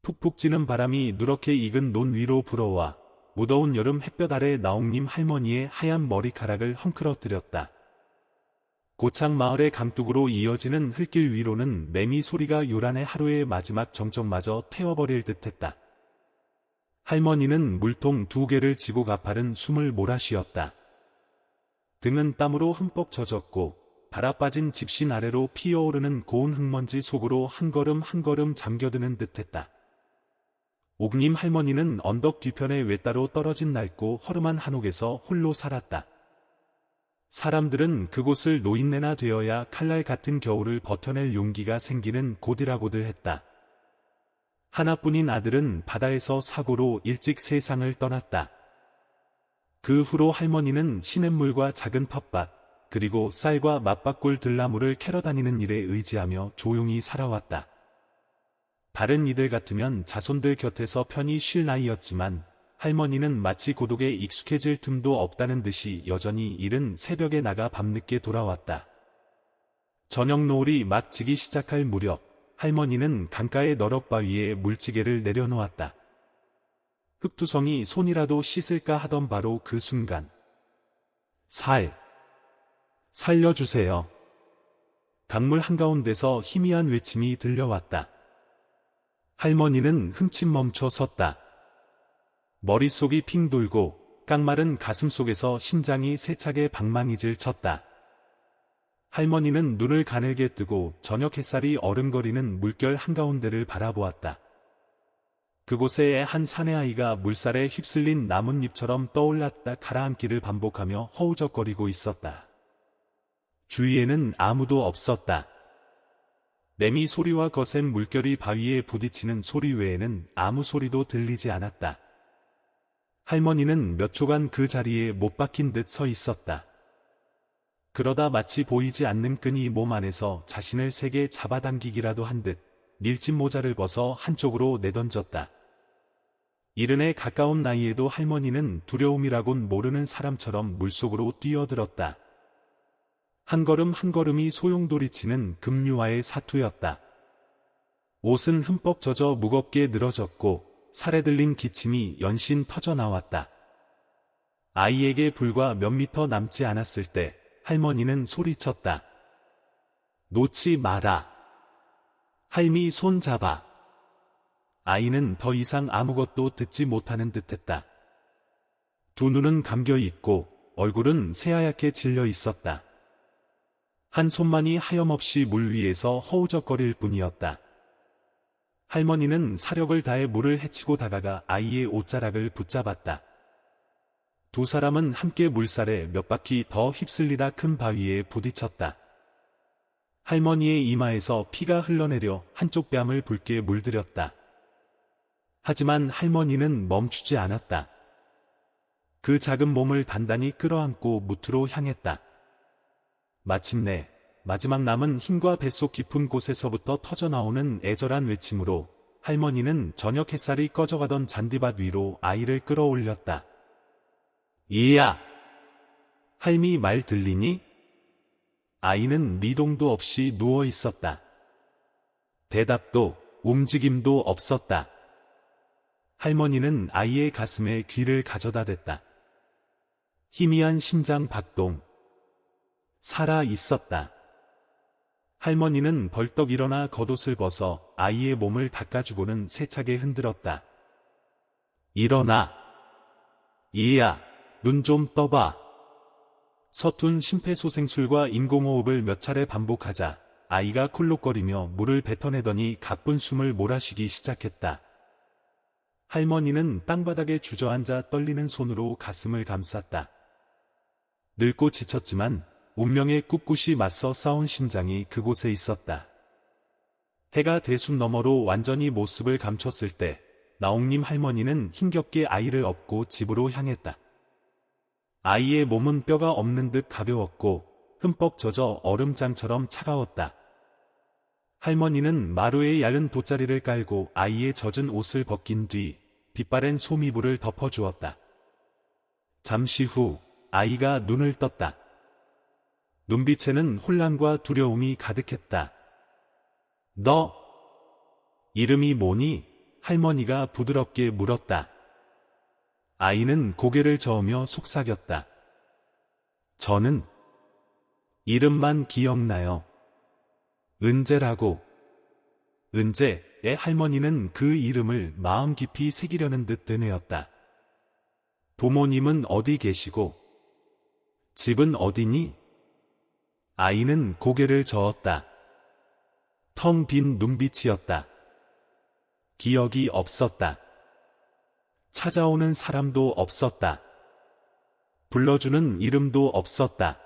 푹푹 찌는 바람이 누렇게 익은 논 위로 불어와 무더운 여름 햇볕 아래 나옹님 할머니의 하얀 머리카락을 헝클어뜨렸다. 고창 마을의 강둑으로 이어지는 흙길 위로는 매미 소리가 요란해 하루의 마지막 정적마저 태워버릴 듯했다. 할머니는 물통 2개를 지고 가파른 숨을 몰아쉬었다. 등은 땀으로 흠뻑 젖었고 달아빠진 집신 아래로 피어오르는 고운 흙먼지 속으로 한 걸음 한 걸음 잠겨드는 듯했다. 옥님 할머니는 언덕 뒤편에 외따로 떨어진 낡고 허름한 한옥에서 홀로 살았다. 사람들은 그곳을 노인네나 되어야 칼날 같은 겨울을 버텨낼 용기가 생기는 고들하고들했다. 하나뿐인 아들은 바다에서 사고로 일찍 세상을 떠났다. 그 후로 할머니는 시냇물과 작은 텃밭, 그리고 쌀과 맞바꿀 들나무를 캐러 다니는 일에 의지하며 조용히 살아왔다. 다른 이들 같으면 자손들 곁에서 편히 쉴 나이였지만 할머니는 마치 고독에 익숙해질 틈도 없다는 듯이 여전히 이른 새벽에 나가 밤늦게 돌아왔다. 저녁 노을이 막 지기 시작할 무렵 할머니는 강가의 너럭바위에 물지개를 내려놓았다. 흙투성이 손이라도 씻을까 하던 바로 그 순간 살려주세요. 강물 한가운데서 희미한 외침이 들려왔다. 할머니는 흠칫 멈춰 섰다. 머릿속이 핑 돌고 깡마른 가슴속에서 심장이 세차게 방망이질 쳤다. 할머니는 눈을 가늘게 뜨고 저녁 햇살이 어른거리는 물결 한가운데를 바라보았다. 그곳에 한 사내아이가 물살에 휩쓸린 나뭇잎처럼 떠올랐다 가라앉기를 반복하며 허우적거리고 있었다. 주위에는 아무도 없었다. 매미 소리와 거센 물결이 바위에 부딪히는 소리 외에는 아무 소리도 들리지 않았다. 할머니는 몇 초간 그 자리에 못 박힌 듯 서 있었다. 그러다 마치 보이지 않는 끈이 몸 안에서 자신을 세게 잡아당기기라도 한 듯 밀짚 모자를 벗어 한쪽으로 내던졌다. 이른에 가까운 나이에도 할머니는 두려움이라곤 모르는 사람처럼 물속으로 뛰어들었다. 한 걸음 한 걸음이 소용돌이치는 급류와의 사투였다. 옷은 흠뻑 젖어 무겁게 늘어졌고 살에 들린 기침이 연신 터져나왔다. 아이에게 불과 몇 미터 남지 않았을 때 할머니는 소리쳤다. 놓지 마라. 할미 손 잡아. 아이는 더 이상 아무것도 듣지 못하는 듯했다. 두 눈은 감겨 있고 얼굴은 새하얗게 질려 있었다. 한 손만이 하염없이 물 위에서 허우적거릴 뿐이었다. 할머니는 사력을 다해 물을 헤치고 다가가 아이의 옷자락을 붙잡았다. 두 사람은 함께 물살에 몇 바퀴 더 휩쓸리다 큰 바위에 부딪혔다. 할머니의 이마에서 피가 흘러내려 한쪽 뺨을 붉게 물들였다. 하지만 할머니는 멈추지 않았다. 그 작은 몸을 단단히 끌어안고 무트로 향했다. 마침내 마지막 남은 힘과 뱃속 깊은 곳에서부터 터져나오는 애절한 외침으로 할머니는 저녁 햇살이 꺼져가던 잔디밭 위로 아이를 끌어올렸다. 이야! 할미 말 들리니? 아이는 미동도 없이 누워 있었다. 대답도 움직임도 없었다. 할머니는 아이의 가슴에 귀를 가져다 댔다. 희미한 심장 박동. 살아 있었다. 할머니는 벌떡 일어나 겉옷을 벗어 아이의 몸을 닦아주고는 세차게 흔들었다. 일어나. 이야, 눈 좀 떠봐. 서툰 심폐소생술과 인공호흡을 몇 차례 반복하자 아이가 콜록거리며 물을 뱉어내더니 가쁜 숨을 몰아쉬기 시작했다. 할머니는 땅바닥에 주저앉아 떨리는 손으로 가슴을 감쌌다. 늙고 지쳤지만 운명에 꿋꿋이 맞서 싸운 심장이 그곳에 있었다. 해가 대숲 너머로 완전히 모습을 감췄을 때 나옹님 할머니는 힘겹게 아이를 업고 집으로 향했다. 아이의 몸은 뼈가 없는 듯 가벼웠고 흠뻑 젖어 얼음장처럼 차가웠다. 할머니는 마루에 얇은 돗자리를 깔고 아이의 젖은 옷을 벗긴 뒤 빛바랜 소미불을 덮어주었다. 잠시 후 아이가 눈을 떴다. 눈빛에는 혼란과 두려움이 가득했다. 너 이름이 뭐니? 할머니가 부드럽게 물었다. 아이는 고개를 저으며 속삭였다. 저는 이름만 기억나요. 은재라고. 은재의 할머니는 그 이름을 마음 깊이 새기려는 듯 되뇌었다. 부모님은 어디 계시고 집은 어디니? 아이는 고개를 저었다. 텅 빈 눈빛이었다. 기억이 없었다. 찾아오는 사람도 없었다. 불러주는 이름도 없었다.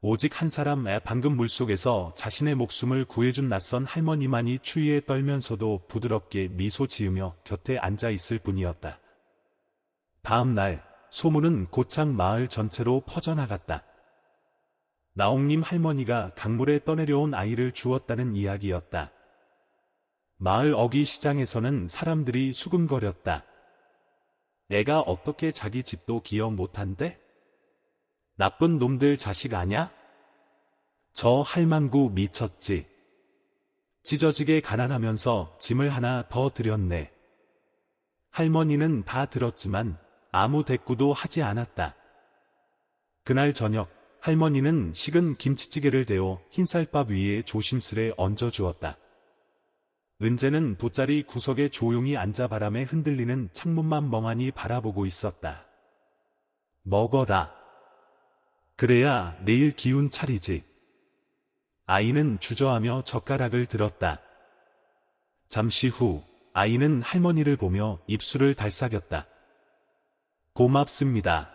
오직 한 사람, 방금 물속에서 자신의 목숨을 구해준 낯선 할머니만이 추위에 떨면서도 부드럽게 미소 지으며 곁에 앉아 있을 뿐이었다. 다음 날 소문은 곧장 마을 전체로 퍼져나갔다. 나옥님 할머니가 강물에 떠내려온 아이를 주었다는 이야기였다. 마을 어귀 시장에서는 사람들이 수군거렸다. 내가 어떻게 자기 집도 기억 못한대? 나쁜 놈들 자식 아냐? 저 할망구 미쳤지. 찢어지게 가난하면서 짐을 하나 더 드렸네. 할머니는 다 들었지만 아무 대꾸도 하지 않았다. 그날 저녁 할머니는 식은 김치찌개를 데워 흰쌀밥 위에 조심스레 얹어주었다. 은재는 돗자리 구석에 조용히 앉아 바람에 흔들리는 창문만 멍하니 바라보고 있었다. 먹어라. 그래야 내일 기운 차리지. 아이는 주저하며 젓가락을 들었다. 잠시 후 아이는 할머니를 보며 입술을 달싹였다. 고맙습니다.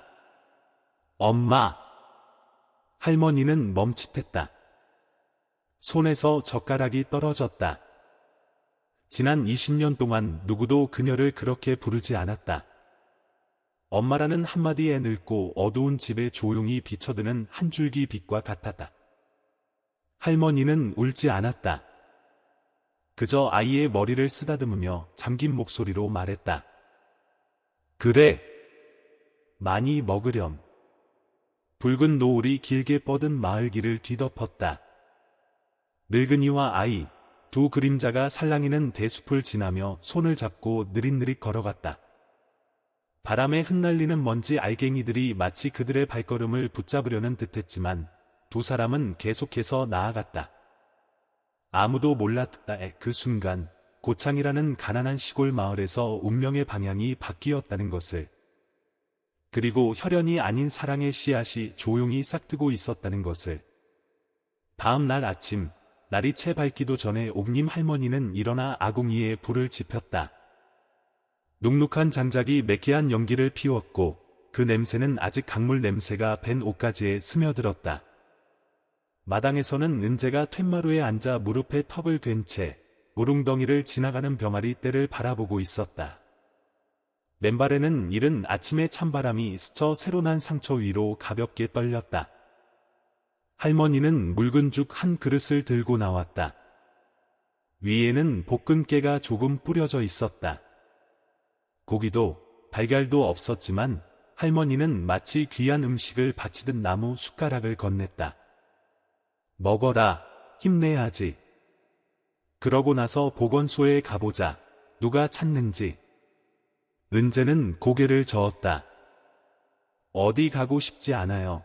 엄마. 할머니는 멈칫했다. 손에서 젓가락이 떨어졌다. 지난 20년 동안 누구도 그녀를 그렇게 부르지 않았다. 엄마라는 한마디에 늙고 어두운 집에 조용히 비쳐드는 한 줄기 빛과 같았다. 할머니는 울지 않았다. 그저 아이의 머리를 쓰다듬으며 잠긴 목소리로 말했다. 그래. 많이 먹으렴. 붉은 노을이 길게 뻗은 마을길을 뒤덮었다. 늙은이와 아이, 두 그림자가 살랑이는 대숲을 지나며 손을 잡고 느릿느릿 걸어갔다. 바람에 흩날리는 먼지 알갱이들이 마치 그들의 발걸음을 붙잡으려는 듯했지만 두 사람은 계속해서 나아갔다. 아무도 몰랐다. 그 순간 고창이라는 가난한 시골 마을에서 운명의 방향이 바뀌었다는 것을, 그리고 혈연이 아닌 사랑의 씨앗이 조용히 싹트고 있었다는 것을. 다음 날 아침, 날이 채 밝기도 전에 옥님 할머니는 일어나 아궁이에 불을 지폈다. 눅눅한 장작이 매캐한 연기를 피웠고 그 냄새는 아직 강물 냄새가 밴 옷가지에 스며들었다. 마당에서는 은재가 툇마루에 앉아 무릎에 턱을 괜 채 우릉덩이를 지나가는 병아리 떼를 바라보고 있었다. 맨발에는 이른 아침의 찬바람이 스쳐 새로 난 상처 위로 가볍게 떨렸다. 할머니는 묽은 죽 한 그릇을 들고 나왔다. 위에는 볶은 깨가 조금 뿌려져 있었다. 고기도 달걀도 없었지만 할머니는 마치 귀한 음식을 바치듯 나무 숟가락을 건넸다. 먹어라, 힘내야지. 그러고 나서 보건소에 가보자. 누가 찾는지. 은재는 고개를 저었다. 어디 가고 싶지 않아요.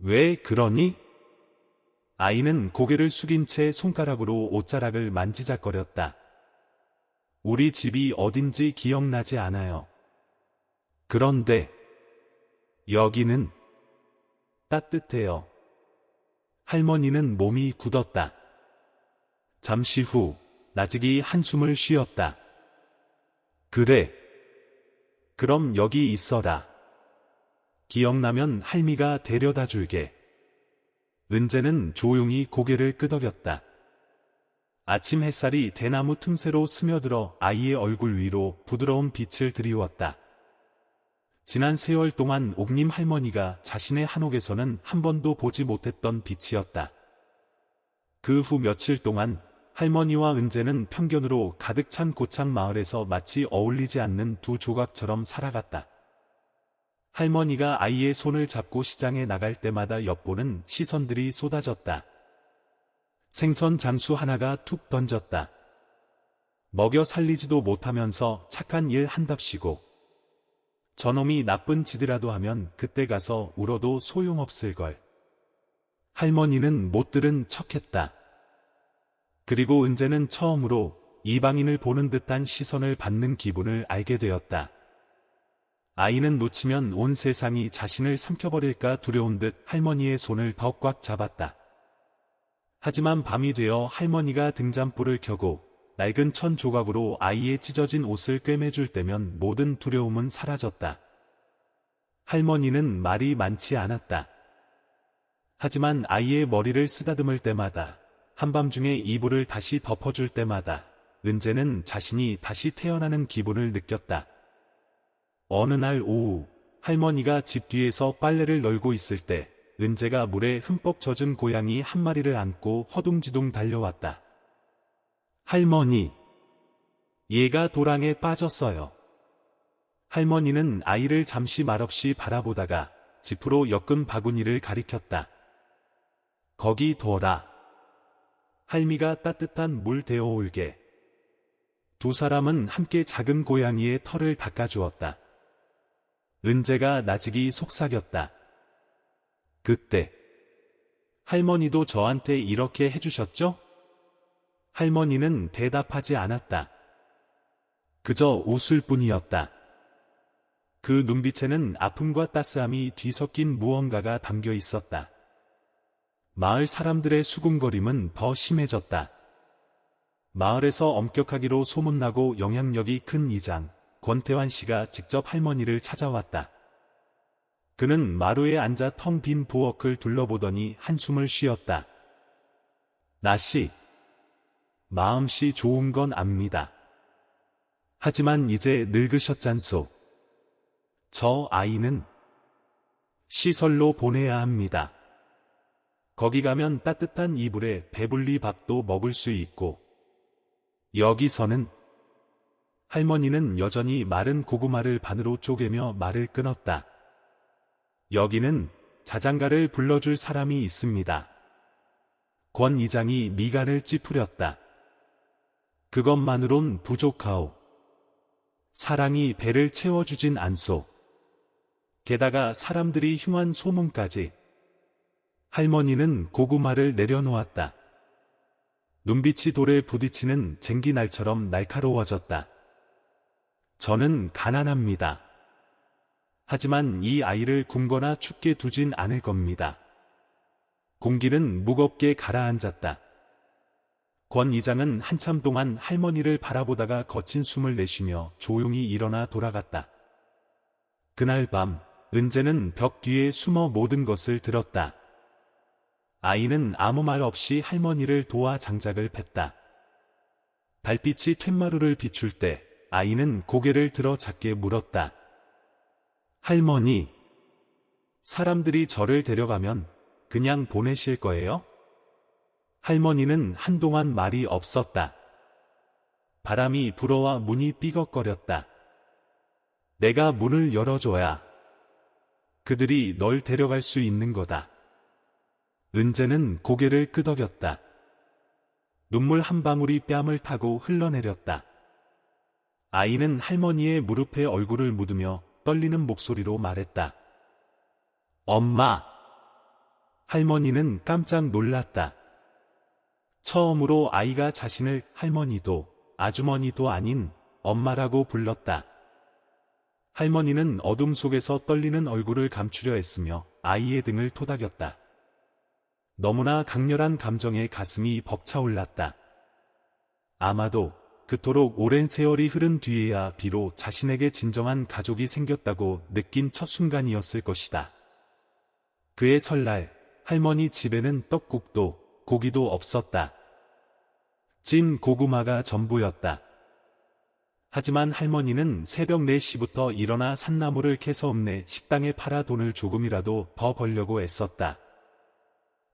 왜 그러니? 아이는 고개를 숙인 채 손가락으로 옷자락을 만지작거렸다. 우리 집이 어딘지 기억나지 않아요. 그런데 여기는 따뜻해요. 할머니는 몸이 굳었다. 잠시 후 나직이 한숨을 쉬었다. 그래. 그럼 여기 있어라. 기억나면 할미가 데려다 줄게. 은재는 조용히 고개를 끄덕였다. 아침 햇살이 대나무 틈새로 스며들어 아이의 얼굴 위로 부드러운 빛을 드리웠다. 지난 세월 동안 옥님 할머니가 자신의 한옥에서는 한 번도 보지 못했던 빛이었다. 그 후 며칠 동안 할머니와 은재는 편견으로 가득 찬 고창 마을에서 마치 어울리지 않는 두 조각처럼 살아갔다. 할머니가 아이의 손을 잡고 시장에 나갈 때마다 엿보는 시선들이 쏟아졌다. 생선 장수 하나가 툭 던졌다. 먹여 살리지도 못하면서 착한 일 한답시고 저놈이 나쁜 짓이라도 하면 그때 가서 울어도 소용없을걸. 할머니는 못 들은 척했다. 그리고 은재는 처음으로 이방인을 보는 듯한 시선을 받는 기분을 알게 되었다. 아이는 놓치면 온 세상이 자신을 삼켜버릴까 두려운 듯 할머니의 손을 더 꽉 잡았다. 하지만 밤이 되어 할머니가 등잔불을 켜고 낡은 천 조각으로 아이의 찢어진 옷을 꿰매줄 때면 모든 두려움은 사라졌다. 할머니는 말이 많지 않았다. 하지만 아이의 머리를 쓰다듬을 때마다, 한밤중에 이불을 다시 덮어줄 때마다 은재는 자신이 다시 태어나는 기분을 느꼈다. 어느 날 오후, 할머니가 집 뒤에서 빨래를 널고 있을 때 은재가 물에 흠뻑 젖은 고양이 한 마리를 안고 허둥지둥 달려왔다. 할머니, 얘가 도랑에 빠졌어요. 할머니는 아이를 잠시 말없이 바라보다가 지프로 엮은 바구니를 가리켰다. 거기 둬라. 할미가 따뜻한 물 데워올게. 두 사람은 함께 작은 고양이의 털을 닦아주었다. 은재가 나직이 속삭였다. 그때 할머니도 저한테 이렇게 해주셨죠? 할머니는 대답하지 않았다. 그저 웃을 뿐이었다. 그 눈빛에는 아픔과 따스함이 뒤섞인 무언가가 담겨 있었다. 마을 사람들의 수군거림은 더 심해졌다. 마을에서 엄격하기로 소문나고 영향력이 큰 이장, 권태환 씨가 직접 할머니를 찾아왔다. 그는 마루에 앉아 텅 빈 부엌을 둘러보더니 한숨을 쉬었다. 나씨, 마음씨 좋은 건 압니다. 하지만 이제 늙으셨잖소. 저 아이는 시설로 보내야 합니다. 거기 가면 따뜻한 이불에 배불리 밥도 먹을 수 있고, 여기서는 할머니는 여전히 마른 고구마를 반으로 쪼개며 말을 끊었다. 여기는 자장가를 불러줄 사람이 있습니다. 권 이장이 미간을 찌푸렸다. 그것만으론 부족하오. 사랑이 배를 채워주진 않소. 게다가 사람들이 흉한 소문까지. 할머니는 고구마를 내려놓았다. 눈빛이 돌에 부딪히는 쟁기날처럼 날카로워졌다. 저는 가난합니다. 하지만 이 아이를 굶거나 춥게 두진 않을 겁니다. 공기는 무겁게 가라앉았다. 권 이장은 한참 동안 할머니를 바라보다가 거친 숨을 내쉬며 조용히 일어나 돌아갔다. 그날 밤, 은재는 벽 뒤에 숨어 모든 것을 들었다. 아이는 아무 말 없이 할머니를 도와 장작을 팼다. 달빛이 툇마루를 비출 때 아이는 고개를 들어 작게 물었다. 할머니, 사람들이 저를 데려가면 그냥 보내실 거예요? 할머니는 한동안 말이 없었다. 바람이 불어와 문이 삐걱거렸다. 내가 문을 열어줘야 그들이 널 데려갈 수 있는 거다. 은재는 고개를 끄덕였다. 눈물 한 방울이 뺨을 타고 흘러내렸다. 아이는 할머니의 무릎에 얼굴을 묻으며 떨리는 목소리로 말했다. 엄마! 할머니는 깜짝 놀랐다. 처음으로 아이가 자신을 할머니도 아주머니도 아닌 엄마라고 불렀다. 할머니는 어둠 속에서 떨리는 얼굴을 감추려 애쓰며 아이의 등을 토닥였다. 너무나 강렬한 감정에 가슴이 벅차올랐다. 아마도 그토록 오랜 세월이 흐른 뒤에야 비로 자신에게 진정한 가족이 생겼다고 느낀 첫 순간이었을 것이다. 그의 설날, 할머니 집에는 떡국도 고기도 없었다. 찐 고구마가 전부였다. 하지만 할머니는 새벽 4시부터 일어나 산나물을 캐서 읍내 식당에 팔아 돈을 조금이라도 더 벌려고 애썼다.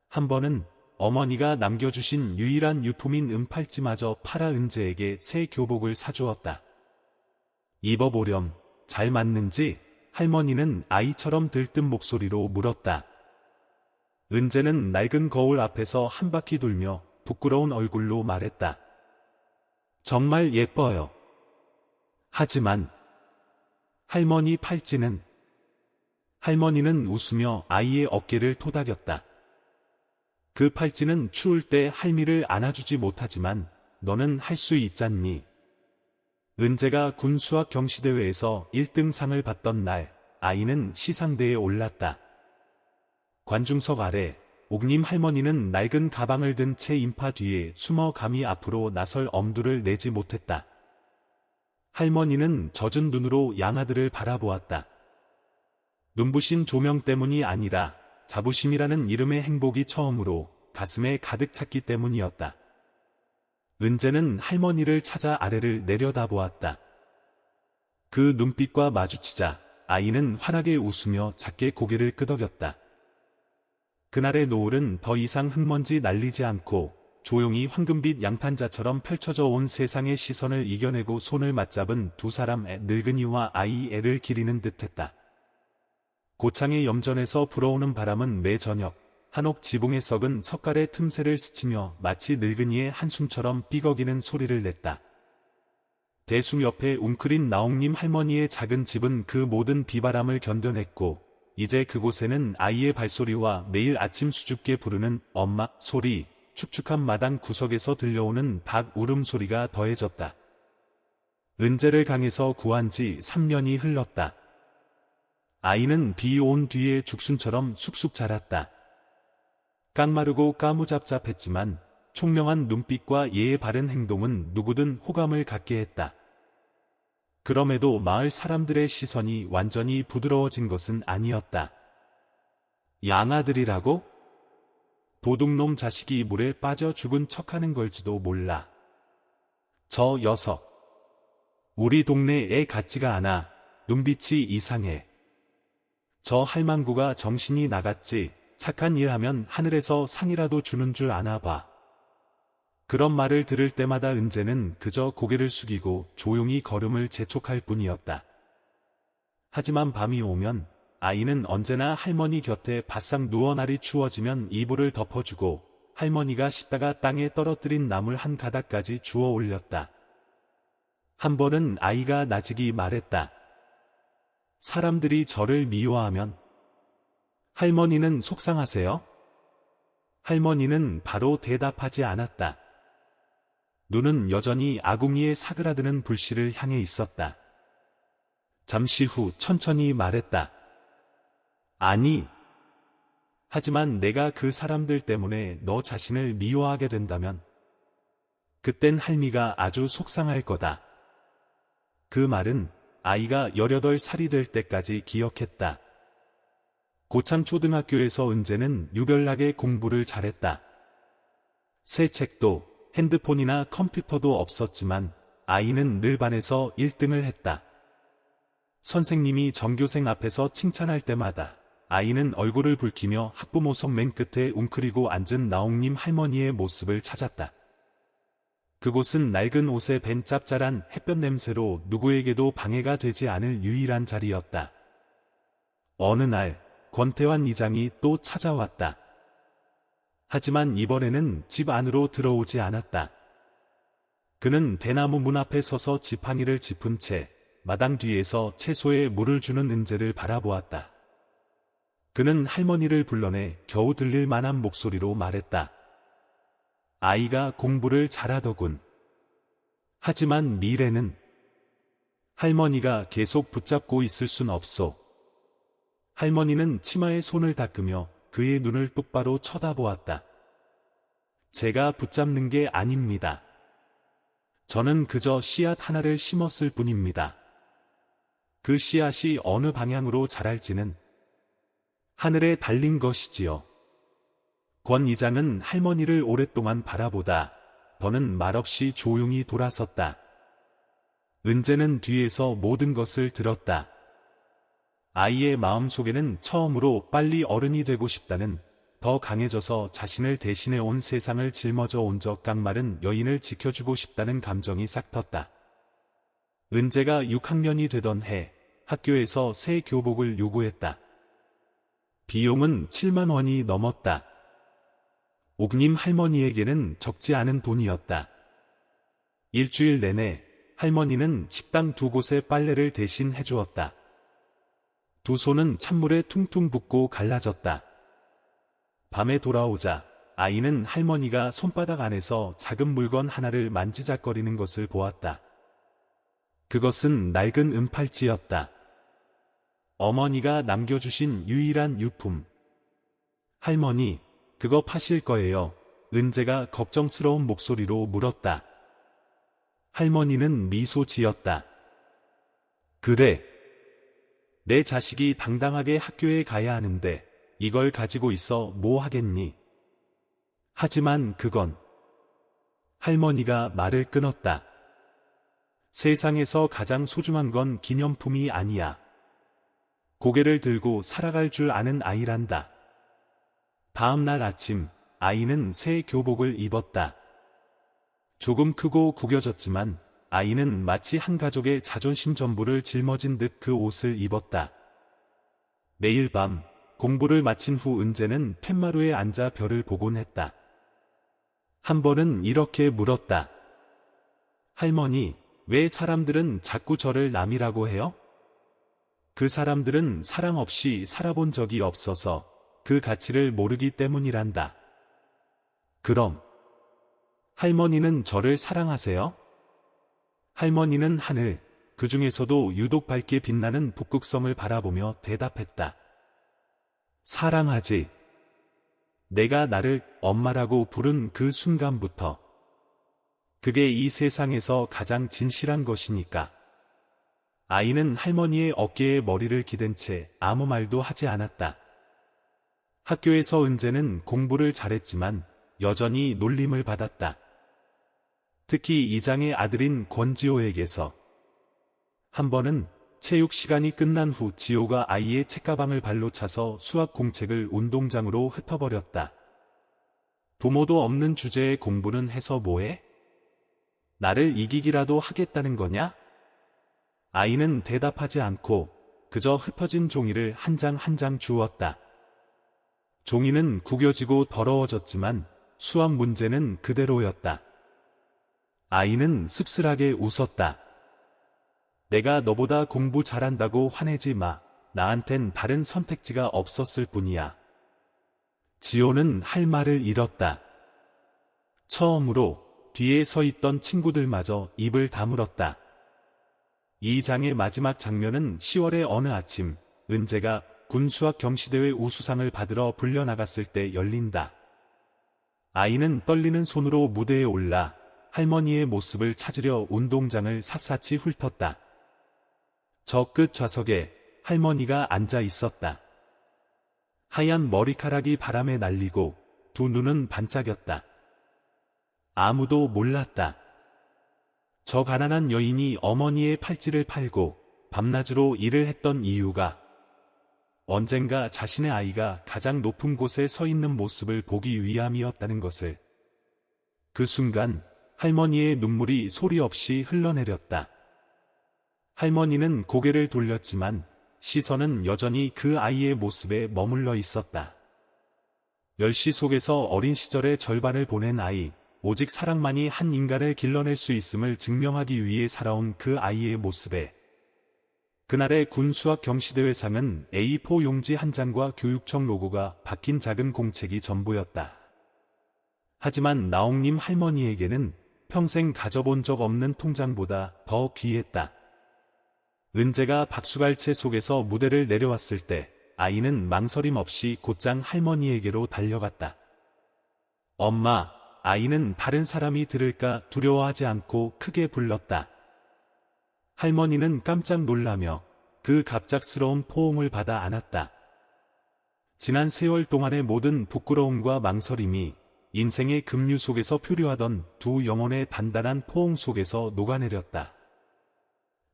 한 번은 어머니가 남겨주신 유일한 유품인 은팔찌마저 팔아 은재에게 새 교복을 사주었다. 입어보렴, 잘 맞는지 할머니는 아이처럼 들뜬 목소리로 물었다. 은재는 낡은 거울 앞에서 한 바퀴 돌며 부끄러운 얼굴로 말했다. 정말 예뻐요. 하지만 할머니 팔찌는 할머니는 웃으며 아이의 어깨를 토닥였다. 그 팔찌는 추울 때 할미를 안아주지 못하지만 너는 할 수 있잖니. 은재가 군 수학 경시대회에서 1등상을 받던 날 아이는 시상대에 올랐다. 관중석 아래 옥님 할머니는 낡은 가방을 든 채 인파 뒤에 숨어 감히 앞으로 나설 엄두를 내지 못했다. 할머니는 젖은 눈으로 양아들을 바라보았다. 눈부신 조명 때문이 아니라 자부심이라는 이름의 행복이 처음으로 가슴에 가득 찼기 때문이었다. 은재는 할머니를 찾아 아래를 내려다보았다. 그 눈빛과 마주치자 아이는 환하게 웃으며 작게 고개를 끄덕였다. 그날의 노을은 더 이상 흙먼지 날리지 않고 조용히 황금빛 양탄자처럼 펼쳐져 온 세상의 시선을 이겨내고 손을 맞잡은 두 사람의 늙은이와 아이 애를 기리는 듯했다. 고창의 염전에서 불어오는 바람은 매 저녁 한옥 지붕에 썩은 석갈의 틈새를 스치며 마치 늙은이의 한숨처럼 삐걱이는 소리를 냈다. 대숭 옆에 웅크린 나옥님 할머니의 작은 집은 그 모든 비바람을 견뎌냈고 이제 그곳에는 아이의 발소리와 매일 아침 수줍게 부르는 엄마 소리, 축축한 마당 구석에서 들려오는 닭 울음소리가 더해졌다. 은재를 강에서 구한 지 3년이 흘렀다. 아이는 비 온 뒤에 죽순처럼 쑥쑥 자랐다. 깡마르고 까무잡잡했지만 총명한 눈빛과 예의 바른 행동은 누구든 호감을 갖게 했다. 그럼에도 마을 사람들의 시선이 완전히 부드러워진 것은 아니었다. 양아들이라고? 도둑놈 자식이 물에 빠져 죽은 척하는 걸지도 몰라. 저 녀석. 우리 동네 애 같지가 않아. 눈빛이 이상해. 저 할망구가 정신이 나갔지. 착한 일 하면 하늘에서 상이라도 주는 줄 아나 봐. 그런 말을 들을 때마다 은재는 그저 고개를 숙이고 조용히 걸음을 재촉할 뿐이었다. 하지만 밤이 오면 아이는 언제나 할머니 곁에 바싹 누워 날이 추워지면 이불을 덮어주고 할머니가 씻다가 땅에 떨어뜨린 나물 한 가닥까지 주워 올렸다. 한 번은 아이가 나직이 말했다. 사람들이 저를 미워하면 할머니는 속상하세요? 할머니는 바로 대답하지 않았다. 눈은 여전히 아궁이에 사그라드는 불씨를 향해 있었다. 잠시 후 천천히 말했다. 아니. 하지만 내가 그 사람들 때문에 너 자신을 미워하게 된다면 그땐 할미가 아주 속상할 거다. 그 말은 아이가 18살이 될 때까지 기억했다. 고창초등학교에서 은재는 유별나게 공부를 잘했다. 새 책도 핸드폰이나 컴퓨터도 없었지만 아이는 늘 반에서 1등을 했다. 선생님이 전교생 앞에서 칭찬할 때마다 아이는 얼굴을 붉히며 학부모석 맨 끝에 웅크리고 앉은 나옥님 할머니의 모습을 찾았다. 그곳은 낡은 옷에 밴 짭짤한 햇볕 냄새로 누구에게도 방해가 되지 않을 유일한 자리였다. 어느 날 권태환 이장이 또 찾아왔다. 하지만 이번에는 집 안으로 들어오지 않았다. 그는 대나무 문 앞에 서서 지팡이를 짚은 채 마당 뒤에서 채소에 물을 주는 은재를 바라보았다. 그는 할머니를 불러내 겨우 들릴 만한 목소리로 말했다. 아이가 공부를 잘하더군. 하지만 미래는 할머니가 계속 붙잡고 있을 순 없소. 할머니는 치마에 손을 닦으며 그의 눈을 똑바로 쳐다보았다. 제가 붙잡는 게 아닙니다. 저는 그저 씨앗 하나를 심었을 뿐입니다. 그 씨앗이 어느 방향으로 자랄지는 하늘에 달린 것이지요. 권 이장은 할머니를 오랫동안 바라보다 더는 말없이 조용히 돌아섰다. 은재는 뒤에서 모든 것을 들었다. 아이의 마음속에는 처음으로 빨리 어른이 되고 싶다는 더 강해져서 자신을 대신해 온 세상을 짊어져 온 저 깡마른 여인을 지켜주고 싶다는 감정이 싹 텄다. 은재가 6학년이 되던 해 학교에서 새 교복을 요구했다. 비용은 7만 원이 넘었다. 옥님 할머니에게는 적지 않은 돈이었다. 일주일 내내 할머니는 식당 두 곳에 빨래를 대신 해주었다. 두 손은 찬물에 퉁퉁 붓고 갈라졌다. 밤에 돌아오자 아이는 할머니가 손바닥 안에서 작은 물건 하나를 만지작거리는 것을 보았다. 그것은 낡은 은팔찌였다. 어머니가 남겨주신 유일한 유품. 할머니, 그거 파실 거예요? 은재가 걱정스러운 목소리로 물었다. 할머니는 미소 지었다. 그래. 내 자식이 당당하게 학교에 가야 하는데 이걸 가지고 있어 뭐 하겠니? 하지만 그건. 할머니가 말을 끊었다. 세상에서 가장 소중한 건 기념품이 아니야. 고개를 들고 살아갈 줄 아는 아이란다. 다음 날 아침, 아이는 새 교복을 입었다. 조금 크고 구겨졌지만 아이는 마치 한 가족의 자존심 전부를 짊어진 듯 그 옷을 입었다. 매일 밤 공부를 마친 후 은재는 툇마루에 앉아 별을 보곤 했다. 한 번은 이렇게 물었다. 할머니, 왜 사람들은 자꾸 저를 남이라고 해요? 그 사람들은 사랑 없이 살아본 적이 없어서 그 가치를 모르기 때문이란다. 그럼 할머니는 저를 사랑하세요? 할머니는 하늘, 그 중에서도 유독 밝게 빛나는 북극성을 바라보며 대답했다. 사랑하지. 내가 나를 엄마라고 부른 그 순간부터. 그게 이 세상에서 가장 진실한 것이니까. 아이는 할머니의 어깨에 머리를 기댄 채 아무 말도 하지 않았다. 학교에서 은재는 공부를 잘했지만 여전히 놀림을 받았다. 특히 이장의 아들인 권지호에게서. 한 번은 체육 시간이 끝난 후 지호가 아이의 책가방을 발로 차서 수학 공책을 운동장으로 흩어버렸다. 부모도 없는 주제에 공부는 해서 뭐해? 나를 이기기라도 하겠다는 거냐? 아이는 대답하지 않고 그저 흩어진 종이를 한 장 한 장 주웠다. 종이는 구겨지고 더러워졌지만 수학 문제는 그대로였다. 아이는 씁쓸하게 웃었다. 내가 너보다 공부 잘한다고 화내지 마. 나한텐 다른 선택지가 없었을 뿐이야. 지호는 할 말을 잃었다. 처음으로 뒤에 서 있던 친구들마저 입을 다물었다. 이 장의 마지막 장면은 10월의 어느 아침, 은재가 군수학 경시대회 우수상을 받으러 불려나갔을 때 열린다. 아이는 떨리는 손으로 무대에 올라 할머니의 모습을 찾으려 운동장을 샅샅이 훑었다. 저 끝 좌석에 할머니가 앉아 있었다. 하얀 머리카락이 바람에 날리고 두 눈은 반짝였다. 아무도 몰랐다. 저 가난한 여인이 어머니의 팔찌를 팔고 밤낮으로 일을 했던 이유가 언젠가 자신의 아이가 가장 높은 곳에 서 있는 모습을 보기 위함이었다는 것을. 그 순간 할머니의 눈물이 소리 없이 흘러내렸다. 할머니는 고개를 돌렸지만 시선은 여전히 그 아이의 모습에 머물러 있었다. 멸시 속에서 어린 시절의 절반을 보낸 아이, 오직 사랑만이 한 인간을 길러낼 수 있음을 증명하기 위해 살아온 그 아이의 모습에 그날의 군수학 경시대회상은 A4 용지 한 장과 교육청 로고가 박힌 작은 공책이 전부였다. 하지만 나옥님 할머니에게는 평생 가져본 적 없는 통장보다 더 귀했다. 은재가 박수갈채 속에서 무대를 내려왔을 때 아이는 망설임 없이 곧장 할머니에게로 달려갔다. 엄마, 아이는 다른 사람이 들을까 두려워하지 않고 크게 불렀다. 할머니는 깜짝 놀라며 그 갑작스러운 포옹을 받아 안았다. 지난 세월 동안의 모든 부끄러움과 망설임이 인생의 급류 속에서 표류하던 두 영혼의 단단한 포옹 속에서 녹아내렸다.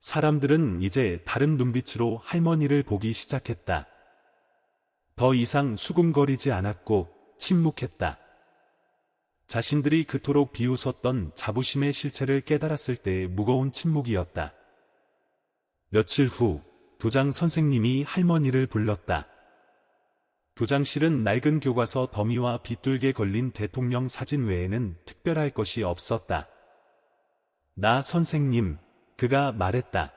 사람들은 이제 다른 눈빛으로 할머니를 보기 시작했다. 더 이상 수군거리지 않았고 침묵했다. 자신들이 그토록 비웃었던 자부심의 실체를 깨달았을 때의 무거운 침묵이었다. 며칠 후 교장 선생님이 할머니를 불렀다. 교장실은 낡은 교과서 더미와 빗둘게 걸린 대통령 사진 외에는 특별할 것이 없었다. 나 선생님, 그가 말했다.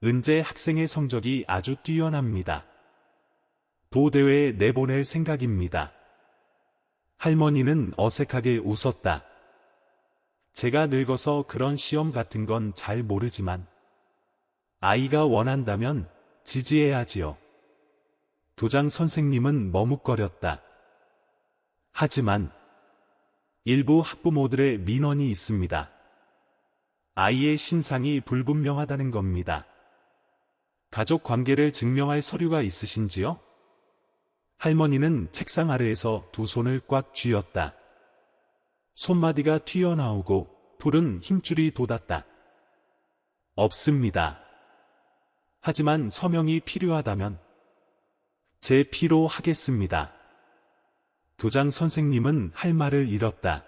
은재 학생의 성적이 아주 뛰어납니다. 도대회에 내보낼 생각입니다. 할머니는 어색하게 웃었다. 제가 늙어서 그런 시험 같은 건 잘 모르지만 아이가 원한다면 지지해야지요. 교장 선생님은 머뭇거렸다. 하지만 일부 학부모들의 민원이 있습니다. 아이의 신상이 불분명하다는 겁니다. 가족 관계를 증명할 서류가 있으신지요? 할머니는 책상 아래에서 두 손을 꽉 쥐었다. 손마디가 튀어나오고 푸른 힘줄이 돋았다. 없습니다. 하지만 서명이 필요하다면 제 피로 하겠습니다. 교장 선생님은 할 말을 잃었다.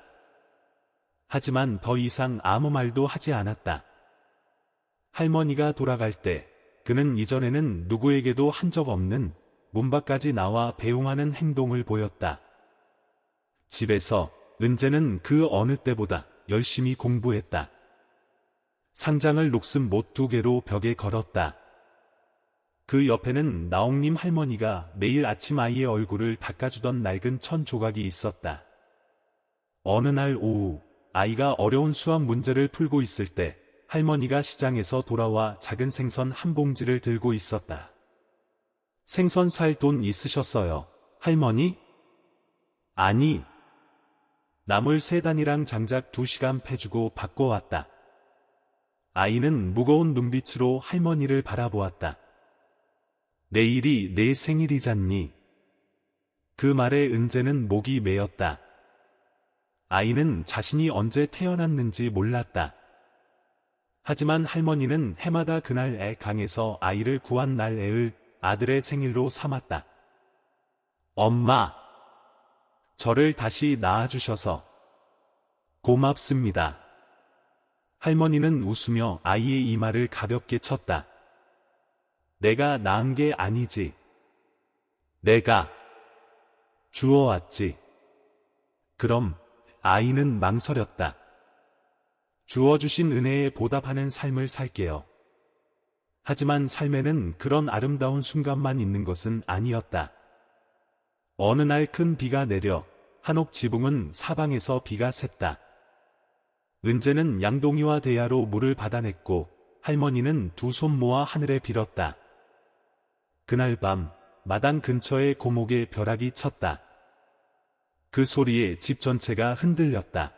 하지만 더 이상 아무 말도 하지 않았다. 할머니가 돌아갈 때 그는 이전에는 누구에게도 한 적 없는 문 밖까지 나와 배웅하는 행동을 보였다. 집에서 은재는 그 어느 때보다 열심히 공부했다. 상장을 녹슨 못 2개로 벽에 걸었다. 그 옆에는 나옥님 할머니가 매일 아침 아이의 얼굴을 닦아주던 낡은 천 조각이 있었다. 어느 날 오후 아이가 어려운 수학 문제를 풀고 있을 때 할머니가 시장에서 돌아와 작은 생선 한 봉지를 들고 있었다. 생선 살 돈 있으셨어요, 할머니? 아니. 나물 3단이랑 장작 2시간 패주고 바꿔왔다. 아이는 무거운 눈빛으로 할머니를 바라보았다. 내일이 내 생일이잖니. 그 말에 은재는 목이 메었다. 아이는 자신이 언제 태어났는지 몰랐다. 하지만 할머니는 해마다 그날 애 강에서 아이를 구한 날 애를 아들의 생일로 삼았다. 엄마, 저를 다시 낳아주셔서 고맙습니다. 할머니는 웃으며 아이의 이마를 가볍게 쳤다. 내가 낳은 게 아니지. 내가 주워왔지. 그럼 아이는 망설였다. 주어주신 은혜에 보답하는 삶을 살게요. 하지만 삶에는 그런 아름다운 순간만 있는 것은 아니었다. 어느 날 큰 비가 내려 한옥 지붕은 사방에서 비가 샜다. 은재는 양동이와 대야로 물을 받아냈고 할머니는 두 손 모아 하늘에 빌었다. 그날 밤 마당 근처의 고목에 벼락이 쳤다. 그 소리에 집 전체가 흔들렸다.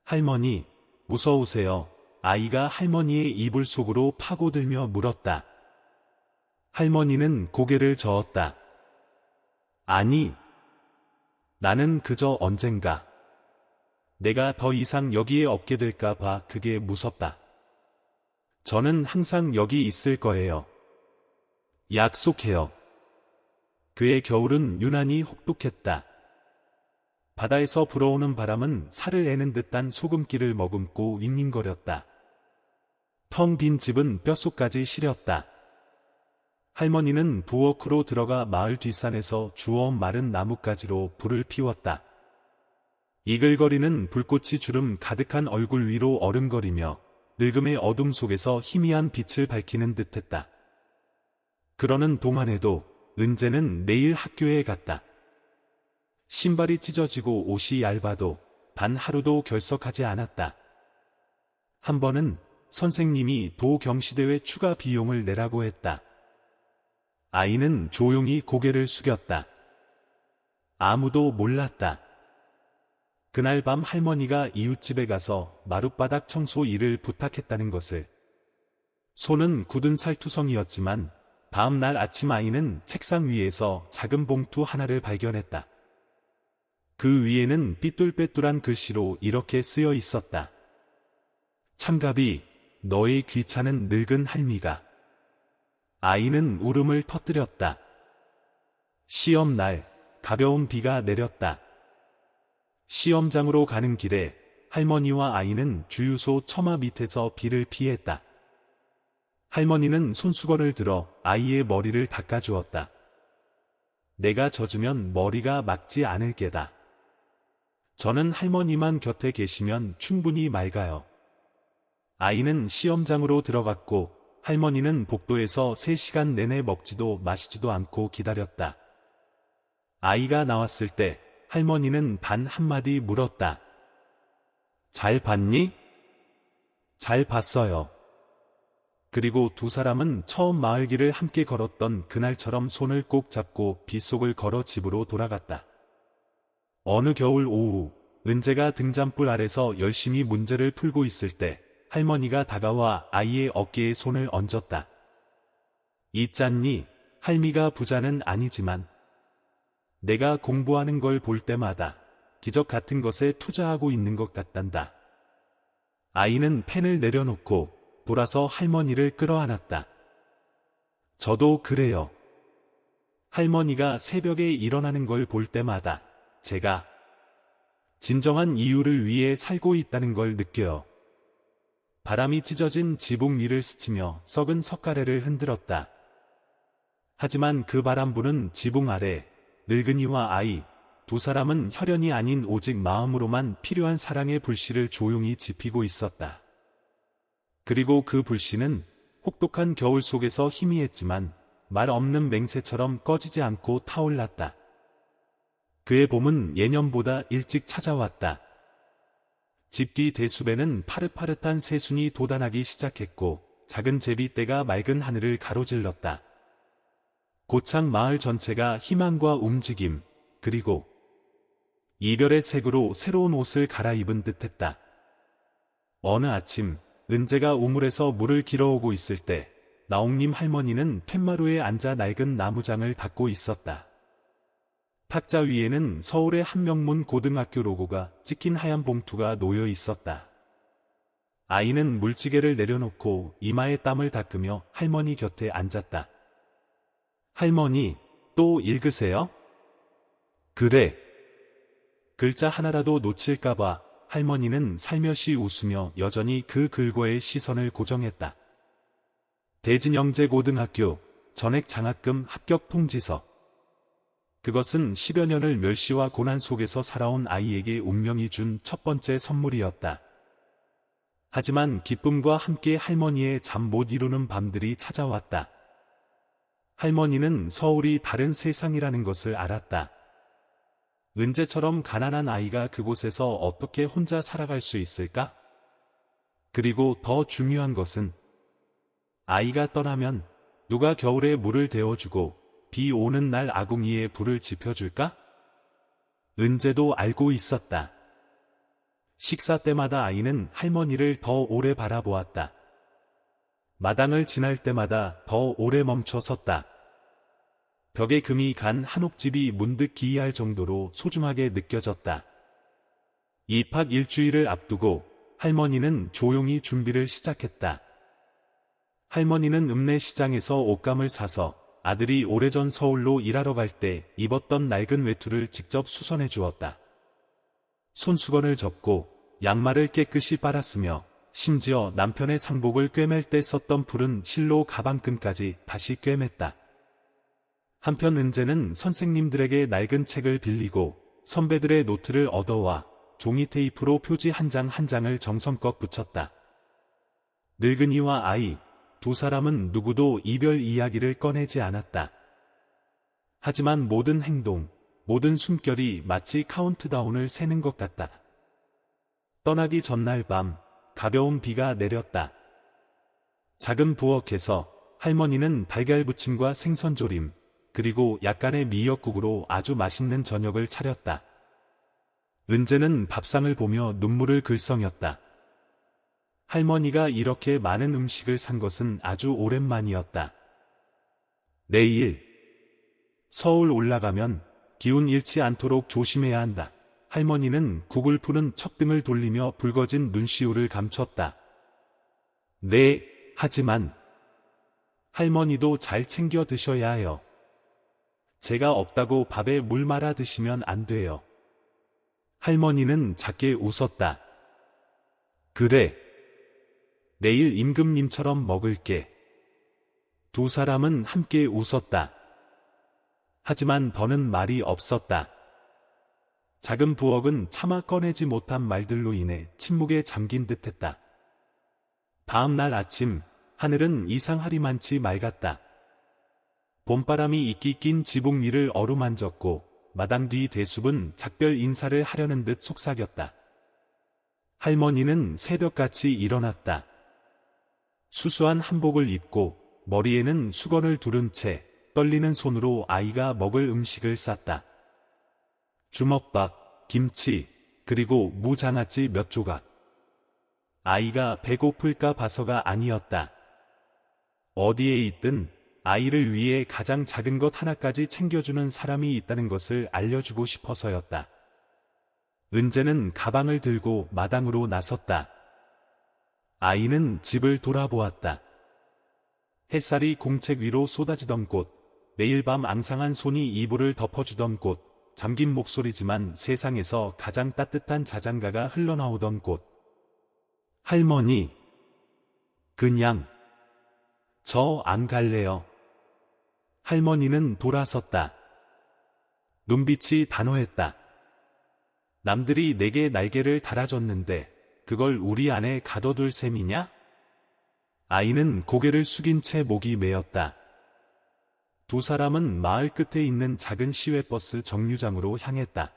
할머니, 무서우세요? 아이가 할머니의 이불 속으로 파고들며 물었다. 할머니는 고개를 저었다. 아니, 나는 그저 언젠가 내가 더 이상 여기에 없게 될까 봐 그게 무섭다. 저는 항상 여기 있을 거예요. 약속해요. 그의 겨울은 유난히 혹독했다. 바다에서 불어오는 바람은 살을 애는 듯한 소금기를 머금고 윙윙거렸다. 텅 빈 집은 뼛속까지 시렸다. 할머니는 부엌으로 들어가 마을 뒷산에서 주워온 마른 나뭇가지로 불을 피웠다. 이글거리는 불꽃이 주름 가득한 얼굴 위로 어른거리며 늙음의 어둠 속에서 희미한 빛을 밝히는 듯했다. 그러는 동안에도 은재는 매일 학교에 갔다. 신발이 찢어지고 옷이 얇아도 단 하루도 결석하지 않았다. 한 번은 선생님이 도경시대회 추가 비용을 내라고 했다. 아이는 조용히 고개를 숙였다. 아무도 몰랐다. 그날 밤 할머니가 이웃집에 가서 마룻바닥 청소 일을 부탁했다는 것을. 손은 굳은 살투성이었지만 다음 날 아침 아이는 책상 위에서 작은 봉투 하나를 발견했다. 그 위에는 삐뚤빼뚤한 글씨로 이렇게 쓰여 있었다. 참갑이, 너의 귀찮은 늙은 할미가. 아이는 울음을 터뜨렸다. 시험날, 가벼운 비가 내렸다. 시험장으로 가는 길에 할머니와 아이는 주유소 처마 밑에서 비를 피했다. 할머니는 손수건을 들어 아이의 머리를 닦아주었다. 내가 젖으면 머리가 막지 않을 게다. 저는 할머니만 곁에 계시면 충분히 맑아요. 아이는 시험장으로 들어갔고 할머니는 복도에서 3시간 내내 먹지도 마시지도 않고 기다렸다. 아이가 나왔을 때 할머니는 단 한마디 물었다. 잘 봤니? 잘 봤어요. 그리고 두 사람은 처음 마을길을 함께 걸었던 그날처럼 손을 꼭 잡고 빗속을 걸어 집으로 돌아갔다. 어느 겨울 오후, 은재가 등잔불 아래서 열심히 문제를 풀고 있을 때 할머니가 다가와 아이의 어깨에 손을 얹었다. 있잖니, 할미가 부자는 아니지만 내가 공부하는 걸 볼 때마다 기적 같은 것에 투자하고 있는 것 같단다. 아이는 펜을 내려놓고 돌아서 할머니를 끌어안았다. 저도 그래요. 할머니가 새벽에 일어나는 걸 볼 때마다 제가 진정한 이유를 위해 살고 있다는 걸 느껴요. 바람이 찢어진 지붕 위를 스치며 썩은 석가래를 흔들었다. 하지만 그 바람부는 지붕 아래 늙은이와 아이, 두 사람은 혈연이 아닌 오직 마음으로만 필요한 사랑의 불씨를 조용히 지피고 있었다. 그리고 그 불씨는 혹독한 겨울 속에서 희미했지만 말 없는 맹세처럼 꺼지지 않고 타올랐다. 그의 봄은 예년보다 일찍 찾아왔다. 집 뒤 대숲에는 파릇파릇한 새순이 돋아나기 시작했고 작은 제비떼가 맑은 하늘을 가로질렀다. 고창 마을 전체가 희망과 움직임, 그리고 이별의 색으로 새로운 옷을 갈아입은 듯했다. 어느 아침, 은재가 우물에서 물을 길어오고 있을 때 나옥님 할머니는 팻마루에 앉아 낡은 나무장을 닦고 있었다. 탁자 위에는 서울의 한명문 고등학교 로고가 찍힌 하얀 봉투가 놓여 있었다. 아이는 물지개를 내려놓고 이마에 땀을 닦으며 할머니 곁에 앉았다. 할머니, 또 읽으세요? 그래. 글자 하나라도 놓칠까봐 할머니는 살며시 웃으며 여전히 그 글과의 시선을 고정했다. 대진영재고등학교 전액 장학금 합격 통지서. 그것은 10여 년을 멸시와 고난 속에서 살아온 아이에게 운명이 준 첫 번째 선물이었다. 하지만 기쁨과 함께 할머니의 잠 못 이루는 밤들이 찾아왔다. 할머니는 서울이 다른 세상이라는 것을 알았다. 은재처럼 가난한 아이가 그곳에서 어떻게 혼자 살아갈 수 있을까? 그리고 더 중요한 것은 아이가 떠나면 누가 겨울에 물을 데워주고 비 오는 날 아궁이에 불을 지펴줄까? 은재도 알고 있었다. 식사 때마다 아이는 할머니를 더 오래 바라보았다. 마당을 지날 때마다 더 오래 멈춰 섰다. 벽에 금이 간 한옥집이 문득 기이할 정도로 소중하게 느껴졌다. 입학 일주일을 앞두고 할머니는 조용히 준비를 시작했다. 할머니는 읍내시장에서 옷감을 사서 아들이 오래전 서울로 일하러 갈 때 입었던 낡은 외투를 직접 수선해 주었다. 손수건을 접고 양말을 깨끗이 빨았으며 심지어 남편의 상복을 꿰맬 때 썼던 푸른 실로 가방끈까지 다시 꿰맸다. 한편 은재는 선생님들에게 낡은 책을 빌리고 선배들의 노트를 얻어와 종이 테이프로 표지 한 장 한 장을 정성껏 붙였다. 늙은이와 아이, 두 사람은 누구도 이별 이야기를 꺼내지 않았다. 하지만 모든 행동, 모든 숨결이 마치 카운트다운을 세는 것 같다. 떠나기 전날 밤, 가벼운 비가 내렸다. 작은 부엌에서 할머니는 달걀 부침과 생선조림, 그리고 약간의 미역국으로 아주 맛있는 저녁을 차렸다. 은재는 밥상을 보며 눈물을 글썽였다. 할머니가 이렇게 많은 음식을 산 것은 아주 오랜만이었다. 내일 서울 올라가면 기운 잃지 않도록 조심해야 한다. 할머니는 국을 푸는 척등을 돌리며 붉어진 눈시울을 감췄다. 네, 하지만 할머니도 잘 챙겨 드셔야 해요. 제가 없다고 밥에 물 말아 드시면 안 돼요. 할머니는 작게 웃었다. 그래. 내일 임금님처럼 먹을게. 두 사람은 함께 웃었다. 하지만 더는 말이 없었다. 작은 부엌은 차마 꺼내지 못한 말들로 인해 침묵에 잠긴 듯했다. 다음 날 아침, 하늘은 이상하리만치 맑았다. 봄바람이 이끼 낀 지붕 위를 어루만졌고 마당 뒤 대숲은 작별 인사를 하려는 듯 속삭였다. 할머니는 새벽같이 일어났다. 수수한 한복을 입고 머리에는 수건을 두른 채 떨리는 손으로 아이가 먹을 음식을 쌌다. 주먹밥, 김치, 그리고 무장아찌 몇 조각. 아이가 배고플까 봐서가 아니었다. 어디에 있든 아이를 위해 가장 작은 것 하나까지 챙겨주는 사람이 있다는 것을 알려주고 싶어서였다. 은재는 가방을 들고 마당으로 나섰다. 아이는 집을 돌아보았다. 햇살이 공책 위로 쏟아지던 곳, 매일 밤 앙상한 손이 이불을 덮어주던 곳, 잠긴 목소리지만 세상에서 가장 따뜻한 자장가가 흘러나오던 곳. 할머니, 그냥 저 안 갈래요. 할머니는 돌아섰다. 눈빛이 단호했다. 남들이 내게 날개를 달아줬는데 그걸 우리 안에 가둬둘 셈이냐? 아이는 고개를 숙인 채 목이 메었다. 두 사람은 마을 끝에 있는 작은 시외버스 정류장으로 향했다.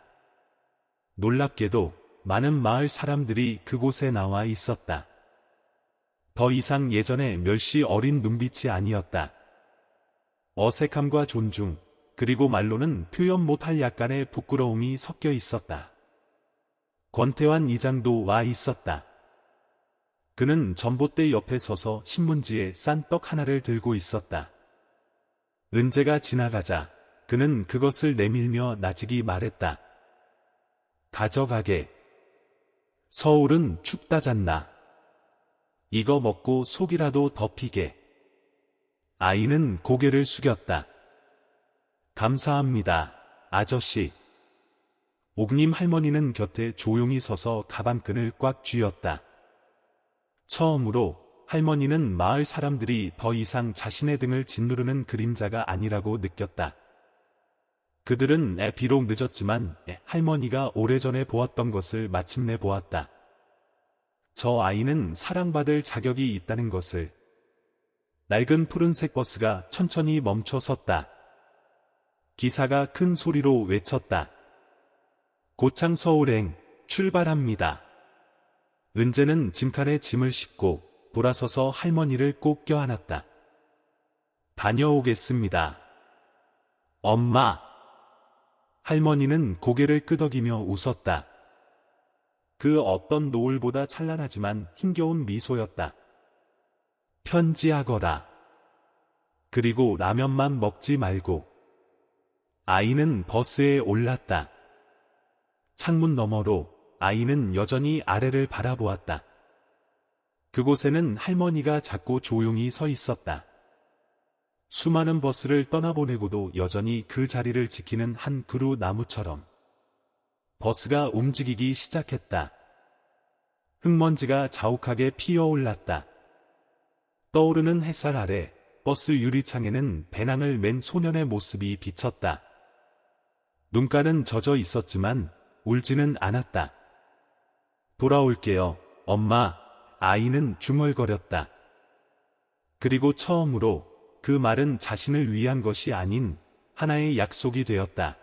놀랍게도 많은 마을 사람들이 그곳에 나와 있었다. 더 이상 예전의 멸시 어린 눈빛이 아니었다. 어색함과 존중, 그리고 말로는 표현 못할 약간의 부끄러움이 섞여 있었다. 권태환 이장도 와 있었다. 그는 전봇대 옆에 서서 신문지에 싼 떡 하나를 들고 있었다. 은재가 지나가자 그는 그것을 내밀며 나직이 말했다. 가져가게. 서울은 춥다잖나. 이거 먹고 속이라도 덮이게. 아이는 고개를 숙였다. 감사합니다, 아저씨. 옥님 할머니는 곁에 조용히 서서 가방끈을 꽉 쥐었다. 처음으로 할머니는 마을 사람들이 더 이상 자신의 등을 짓누르는 그림자가 아니라고 느꼈다. 그들은 비록 늦었지만 할머니가 오래전에 보았던 것을 마침내 보았다. 저 아이는 사랑받을 자격이 있다는 것을. 낡은 푸른색 버스가 천천히 멈춰 섰다. 기사가 큰 소리로 외쳤다. 고창 서울행 출발합니다. 은재는 짐칸에 짐을 싣고 돌아서서 할머니를 꼭 껴안았다. 다녀오겠습니다. 엄마. 할머니는 고개를 끄덕이며 웃었다. 그 어떤 노을보다 찬란하지만 힘겨운 미소였다. 편지하거라. 그리고 라면만 먹지 말고. 아이는 버스에 올랐다. 창문 너머로 아이는 여전히 아래를 바라보았다. 그곳에는 할머니가 작고 조용히 서 있었다. 수많은 버스를 떠나보내고도 여전히 그 자리를 지키는 한 그루 나무처럼. 버스가 움직이기 시작했다. 흙먼지가 자욱하게 피어올랐다. 떠오르는 햇살 아래 버스 유리창에는 배낭을 맨 소년의 모습이 비쳤다. 눈가는 젖어 있었지만 울지는 않았다. 돌아올게요, 엄마. 아이는 중얼거렸다. 그리고 처음으로 그 말은 자신을 위한 것이 아닌 하나의 약속이 되었다.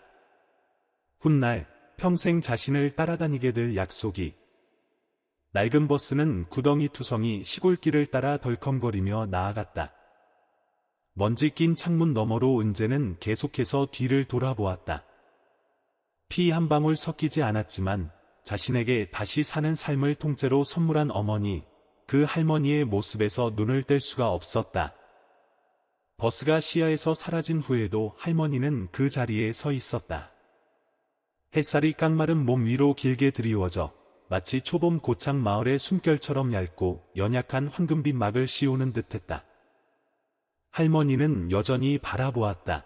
훗날 평생 자신을 따라다니게 될 약속이. 낡은 버스는 구덩이투성이 시골길을 따라 덜컹거리며 나아갔다. 먼지 낀 창문 너머로 은재는 계속해서 뒤를 돌아보았다. 피 한 방울 섞이지 않았지만 자신에게 다시 사는 삶을 통째로 선물한 어머니, 그 할머니의 모습에서 눈을 뗄 수가 없었다. 버스가 시야에서 사라진 후에도 할머니는 그 자리에 서 있었다. 햇살이 깡마른 몸 위로 길게 드리워져 마치 초봄 고창 마을의 숨결처럼 얇고 연약한 황금빛 막을 씌우는 듯했다. 할머니는 여전히 바라보았다.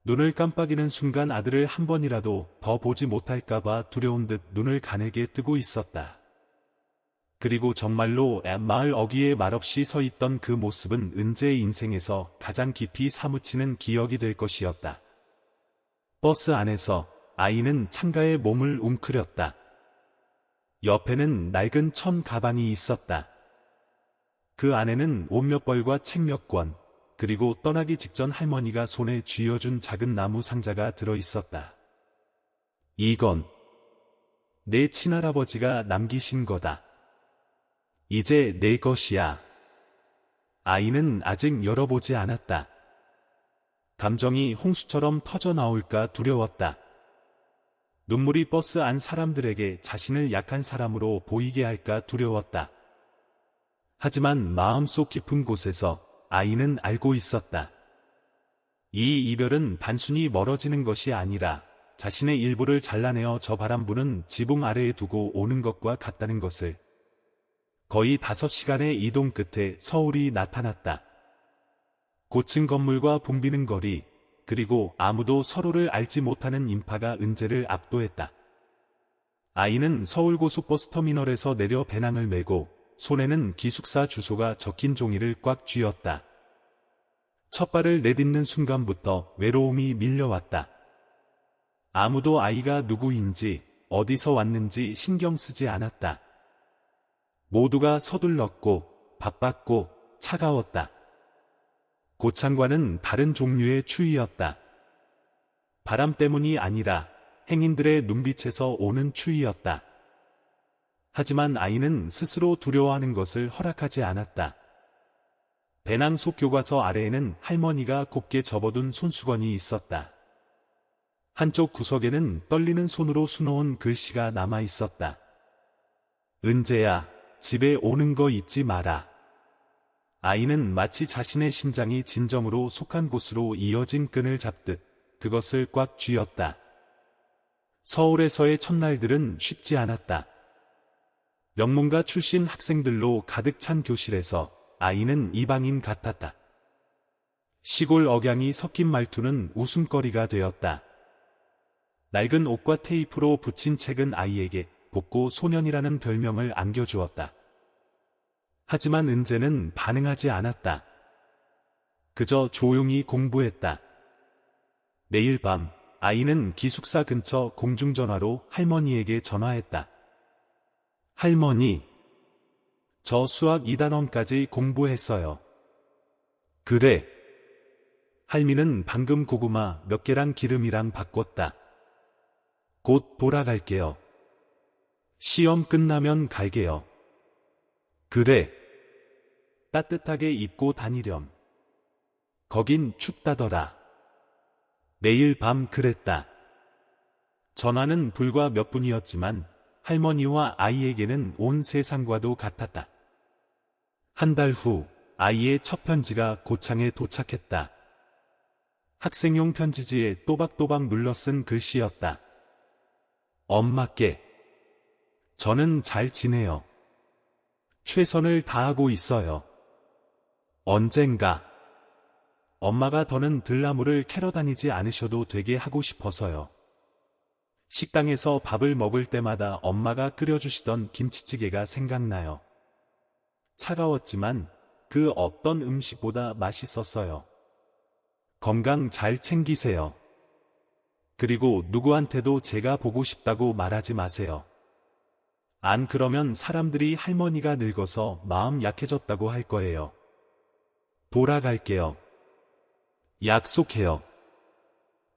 눈을 깜빡이는 순간 아들을 한 번이라도 더 보지 못할까봐 두려운 듯 눈을 가늘게 뜨고 있었다. 그리고 정말로 마을 어귀에 말없이 서 있던 그 모습은 은재의 인생에서 가장 깊이 사무치는 기억이 될 것이었다. 버스 안에서 아이는 창가에 몸을 웅크렸다. 옆에는 낡은 천 가방이 있었다. 그 안에는 옷 몇 벌과 책 몇 권, 그리고 떠나기 직전 할머니가 손에 쥐어준 작은 나무 상자가 들어 있었다. 이건 내 친할아버지가 남기신 거다. 이제 내 것이야. 아이는 아직 열어보지 않았다. 감정이 홍수처럼 터져 나올까 두려웠다. 눈물이 버스 안 사람들에게 자신을 약한 사람으로 보이게 할까 두려웠다. 하지만 마음속 깊은 곳에서 아이는 알고 있었다. 이 이별은 단순히 멀어지는 것이 아니라 자신의 일부를 잘라내어 저 바람 부는 지붕 아래에 두고 오는 것과 같다는 것을. 거의 5시간의 이동 끝에 서울이 나타났다. 고층 건물과 붐비는 거리, 그리고 아무도 서로를 알지 못하는 인파가 은재를 압도했다. 아이는 서울고속버스터미널에서 내려 배낭을 메고 손에는 기숙사 주소가 적힌 종이를 꽉 쥐었다. 첫 발을 내딛는 순간부터 외로움이 밀려왔다. 아무도 아이가 누구인지 어디서 왔는지 신경 쓰지 않았다. 모두가 서둘렀고 바빴고 차가웠다. 고창과는 다른 종류의 추위였다. 바람 때문이 아니라 행인들의 눈빛에서 오는 추위였다. 하지만 아이는 스스로 두려워하는 것을 허락하지 않았다. 배낭 속 교과서 아래에는 할머니가 곱게 접어둔 손수건이 있었다. 한쪽 구석에는 떨리는 손으로 수놓은 글씨가 남아 있었다. 은재야, 집에 오는 거 잊지 마라. 아이는 마치 자신의 심장이 진정으로 속한 곳으로 이어진 끈을 잡듯 그것을 꽉 쥐었다. 서울에서의 첫날들은 쉽지 않았다. 명문가 출신 학생들로 가득 찬 교실에서 아이는 이방인 같았다. 시골 억양이 섞인 말투는 웃음거리가 되었다. 낡은 옷과 테이프로 붙인 책은 아이에게 곱고 소년이라는 별명을 안겨주었다. 하지만 은재는 반응하지 않았다. 그저 조용히 공부했다. 매일 밤 아이는 기숙사 근처 공중전화로 할머니에게 전화했다. 할머니, 저 수학 2단원까지 공부했어요. 그래. 할미는 방금 고구마 몇 개랑 기름이랑 바꿨다. 곧 돌아갈게요. 시험 끝나면 갈게요. 그래. 따뜻하게 입고 다니렴. 거긴 춥다더라. 매일 밤 그랬다. 전화는 불과 몇 분이었지만 할머니와 아이에게는 온 세상과도 같았다. 한 달 후 아이의 첫 편지가 고창에 도착했다. 학생용 편지지에 또박또박 눌러 쓴 글씨였다. 엄마께. 저는 잘 지내요. 최선을 다하고 있어요. 언젠가. 엄마가 더는 들나무를 캐러 다니지 않으셔도 되게 하고 싶어서요. 식당에서 밥을 먹을 때마다 엄마가 끓여주시던 김치찌개가 생각나요. 차가웠지만 그 어떤 음식보다 맛있었어요. 건강 잘 챙기세요. 그리고 누구한테도 제가 보고 싶다고 말하지 마세요. 안 그러면 사람들이 할머니가 늙어서 마음 약해졌다고 할 거예요. 돌아갈게요. 약속해요.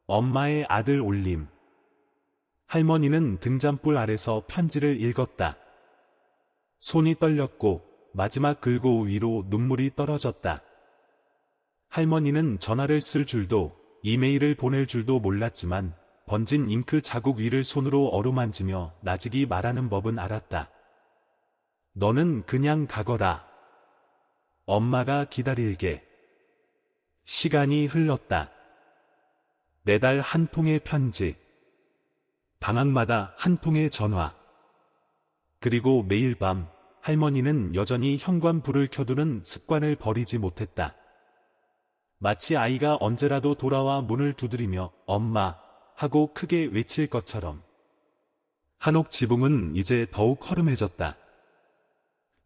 엄마의 아들 올림. 할머니는 등잔불 아래서 편지를 읽었다. 손이 떨렸고 마지막 글고 위로 눈물이 떨어졌다. 할머니는 전화를 쓸 줄도 이메일을 보낼 줄도 몰랐지만 번진 잉크 자국 위를 손으로 어루만지며 나직이 말하는 법은 알았다. 너는 그냥 가거라. 엄마가 기다릴게. 시간이 흘렀다. 매달 한 통의 편지. 방학마다 한 통의 전화. 그리고 매일 밤 할머니는 여전히 현관불을 켜두는 습관을 버리지 못했다. 마치 아이가 언제라도 돌아와 문을 두드리며 엄마 하고 크게 외칠 것처럼. 한옥 지붕은 이제 더욱 허름해졌다.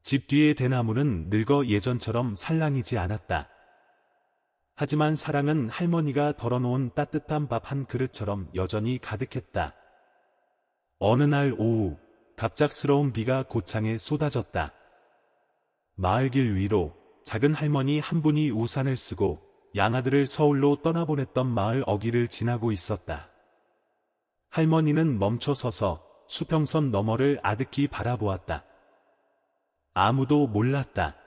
집 뒤의 대나무는 늙어 예전처럼 살랑이지 않았다. 하지만 사랑은 할머니가 덜어놓은 따뜻한 밥 한 그릇처럼 여전히 가득했다. 어느 날 오후, 갑작스러운 비가 고창에 쏟아졌다. 마을길 위로 작은 할머니 한 분이 우산을 쓰고 양아들을 서울로 떠나보냈던 마을 어귀를 지나고 있었다. 할머니는 멈춰 서서 수평선 너머를 아득히 바라보았다. 아무도 몰랐다.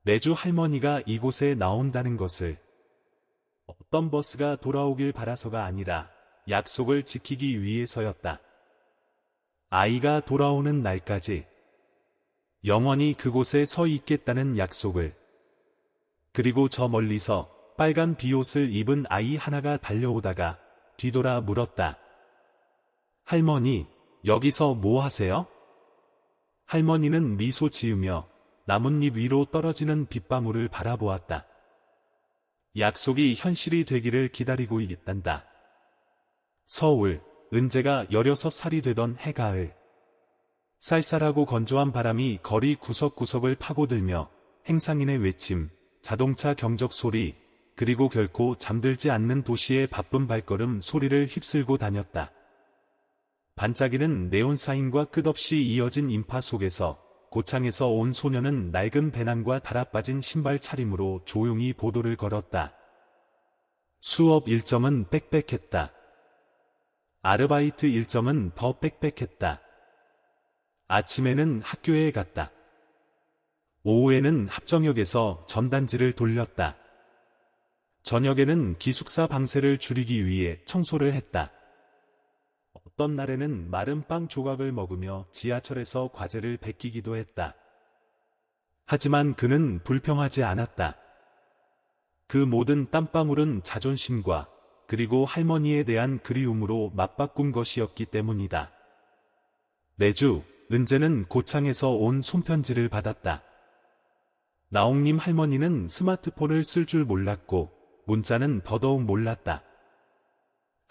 매주 할머니가 이곳에 나온다는 것을. 어떤 버스가 돌아오길 바라서가 아니라 약속을 지키기 위해서였다. 아이가 돌아오는 날까지 영원히 그곳에 서 있겠다는 약속을. 그리고 저 멀리서 빨간 비옷을 입은 아이 하나가 달려오다가 뒤돌아 물었다. 할머니, 여기서 뭐 하세요? 할머니는 미소 지으며 나뭇잎 위로 떨어지는 빗방울을 바라보았다. 약속이 현실이 되기를 기다리고 있단다. 서울, 은재가 16살이 되던 해가을. 쌀쌀하고 건조한 바람이 거리 구석구석을 파고들며 행상인의 외침, 자동차 경적 소리, 그리고 결코 잠들지 않는 도시의 바쁜 발걸음 소리를 휩쓸고 다녔다. 반짝이는 네온사인과 끝없이 이어진 인파 속에서 고창에서 온 소녀는 낡은 배낭과 달아빠진 신발 차림으로 조용히 보도를 걸었다. 수업 일정은 빽빽했다. 아르바이트 일정은 더 빽빽했다. 아침에는 학교에 갔다. 오후에는 합정역에서 전단지를 돌렸다. 저녁에는 기숙사 방세를 줄이기 위해 청소를 했다. 어떤 날에는 마른 빵 조각을 먹으며 지하철에서 과제를 베끼기도 했다. 하지만 그는 불평하지 않았다. 그 모든 땀방울은 자존심과 그리고 할머니에 대한 그리움으로 맞바꾼 것이었기 때문이다. 매주 은재는 고창에서 온 손편지를 받았다. 나옥님 할머니는 스마트폰을 쓸 줄 몰랐고 문자는 더더욱 몰랐다.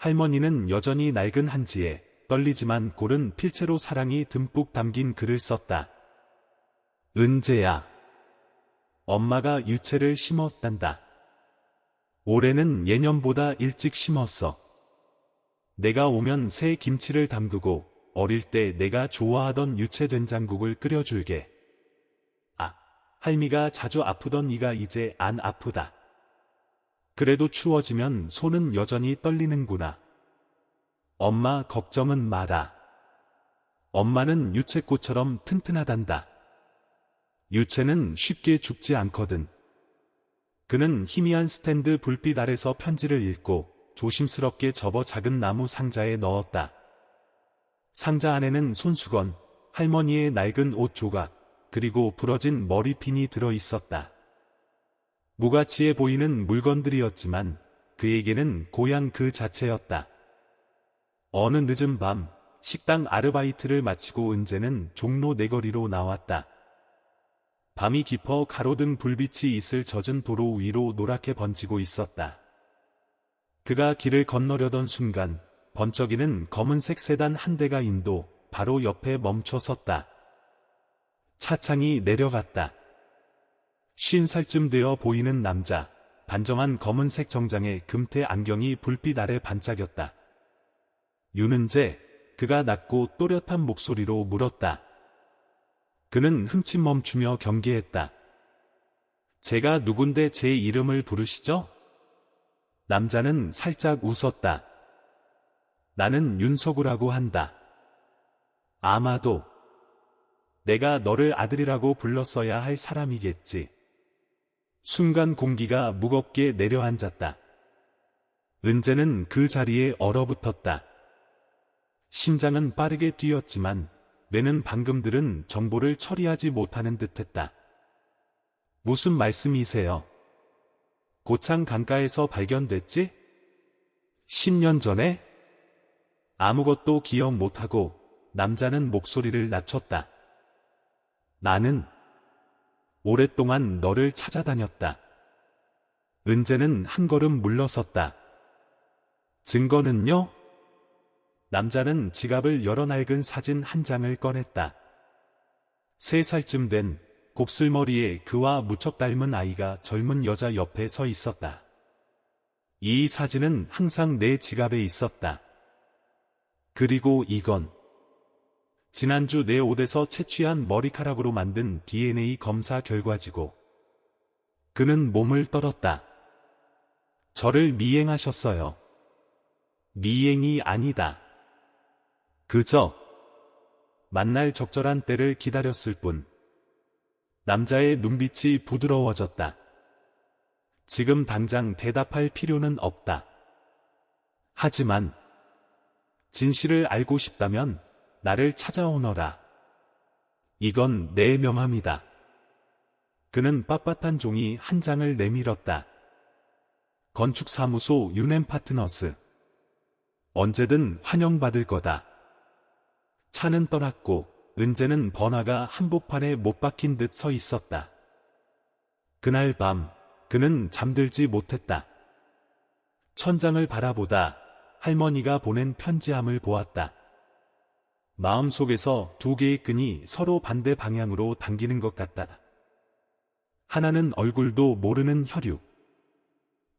할머니는 여전히 낡은 한지에 떨리지만 고른 필체로 사랑이 듬뿍 담긴 글을 썼다. 은재야, 엄마가 유채를 심었단다. 올해는 예년보다 일찍 심었어. 내가 오면 새 김치를 담그고 어릴 때 내가 좋아하던 유채 된장국을 끓여줄게. 아, 할미가 자주 아프던 이가 이제 안 아프다. 그래도 추워지면 손은 여전히 떨리는구나. 엄마 걱정은 마라. 엄마는 유채꽃처럼 튼튼하단다. 유채는 쉽게 죽지 않거든. 그는 희미한 스탠드 불빛 아래서 편지를 읽고 조심스럽게 접어 작은 나무 상자에 넣었다. 상자 안에는 손수건, 할머니의 낡은 옷 조각, 그리고 부러진 머리핀이 들어 있었다. 무가치해 보이는 물건들이었지만 그에게는 고향 그 자체였다. 어느 늦은 밤, 식당 아르바이트를 마치고 은재는 종로 내거리로 나왔다. 밤이 깊어 가로등 불빛이 이슬 젖은 도로 위로 노랗게 번지고 있었다. 그가 길을 건너려던 순간 번쩍이는 검은색 세단 한 대가 인도 바로 옆에 멈춰 섰다. 차창이 내려갔다. 50살쯤 되어 보이는 남자, 단정한 검은색 정장에 금태 안경이 불빛 아래 반짝였다. 윤은재, 그가 낮고 또렷한 목소리로 물었다. 그는 흠칫 멈추며 경계했다. 제가 누군데 제 이름을 부르시죠? 남자는 살짝 웃었다. 나는 윤석우라고 한다. 아마도 내가 너를 아들이라고 불렀어야 할 사람이겠지. 순간 공기가 무겁게 내려앉았다. 은재는 그 자리에 얼어붙었다. 심장은 빠르게 뛰었지만 뇌는 방금 들은 정보를 처리하지 못하는 듯했다. 무슨 말씀이세요? 고창 강가에서 발견됐지? 10년 전에? 아무것도 기억 못하고 남자는 목소리를 낮췄다. 나는 오랫동안 너를 찾아다녔다. 은재는 한 걸음 물러섰다. 증거는요? 남자는 지갑을 열어 낡은 사진 한 장을 꺼냈다. 3살쯤 된 곱슬머리에 그와 무척 닮은 아이가 젊은 여자 옆에 서 있었다. 이 사진은 항상 내 지갑에 있었다. 그리고 이건 지난주 내 옷에서 채취한 머리카락으로 만든 DNA 검사 결과지고 그는 몸을 떨었다. 저를 미행하셨어요. 미행이 아니다. 그저 만날 적절한 때를 기다렸을 뿐. 남자의 눈빛이 부드러워졌다. 지금 당장 대답할 필요는 없다. 하지만 진실을 알고 싶다면 나를 찾아오너라. 이건 내 명함이다. 그는 빳빳한 종이 한 장을 내밀었다. 건축사무소 유넨파트너스. 언제든 환영받을 거다. 차는 떠났고 은재는 번화가 한복판에 못 박힌 듯 서 있었다. 그날 밤 그는 잠들지 못했다. 천장을 바라보다 할머니가 보낸 편지함을 보았다. 마음속에서 두 개의 끈이 서로 반대 방향으로 당기는 것 같다. 하나는 얼굴도 모르는 혈육.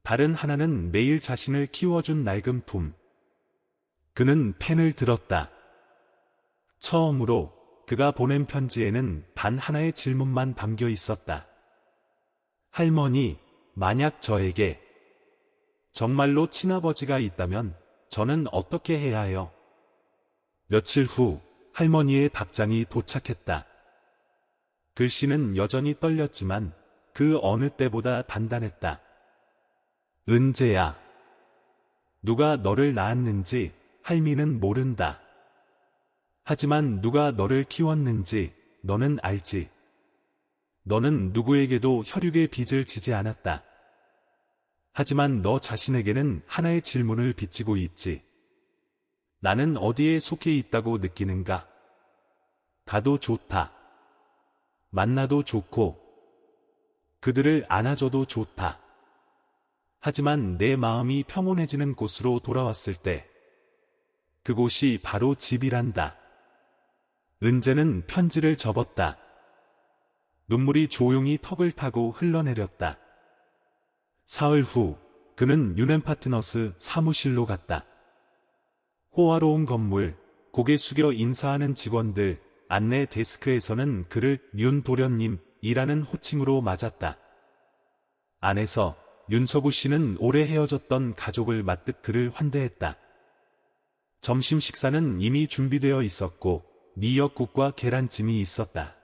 다른 하나는 매일 자신을 키워준 낡은 품. 그는 펜을 들었다. 처음으로 그가 보낸 편지에는 단 하나의 질문만 담겨 있었다. 할머니, 만약 저에게 정말로 친아버지가 있다면 저는 어떻게 해야 해요? 며칠 후 할머니의 답장이 도착했다. 글씨는 여전히 떨렸지만 그 어느 때보다 단단했다. 은재야. 누가 너를 낳았는지 할미는 모른다. 하지만 누가 너를 키웠는지 너는 알지. 너는 누구에게도 혈육의 빚을 지지 않았다. 하지만 너 자신에게는 하나의 질문을 비치고 있지. 나는 어디에 속해 있다고 느끼는가? 가도 좋다. 만나도 좋고 그들을 안아줘도 좋다. 하지만 내 마음이 평온해지는 곳으로 돌아왔을 때 그곳이 바로 집이란다. 은재는 편지를 접었다. 눈물이 조용히 턱을 타고 흘러내렸다. 사흘 후 그는 유넨파트너스 사무실로 갔다. 호화로운 건물, 고개 숙여 인사하는 직원들, 안내 데스크에서는 그를 윤도련님이라는 호칭으로 맞았다. 안에서 윤서구 씨는 오래 헤어졌던 가족을 맞듯 그를 환대했다. 점심 식사는 이미 준비되어 있었고 미역국과 계란찜이 있었다.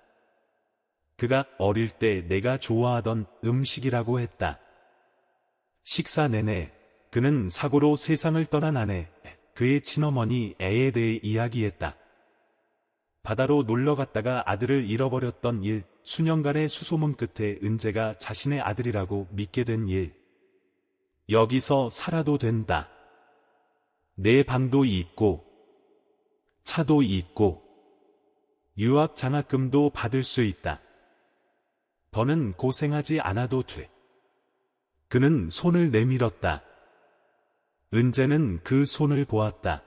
그가 어릴 때 내가 좋아하던 음식이라고 했다. 식사 내내 그는 사고로 세상을 떠난 아내, 그의 친어머니 애에 대해 이야기했다. 바다로 놀러 갔다가 아들을 잃어버렸던 일, 수년간의 수소문 끝에 은재가 자신의 아들이라고 믿게 된 일. 여기서 살아도 된다. 내 방도 있고 차도 있고 유학 장학금도 받을 수 있다. 더는 고생하지 않아도 돼. 그는 손을 내밀었다. 은재는 그 손을 보았다.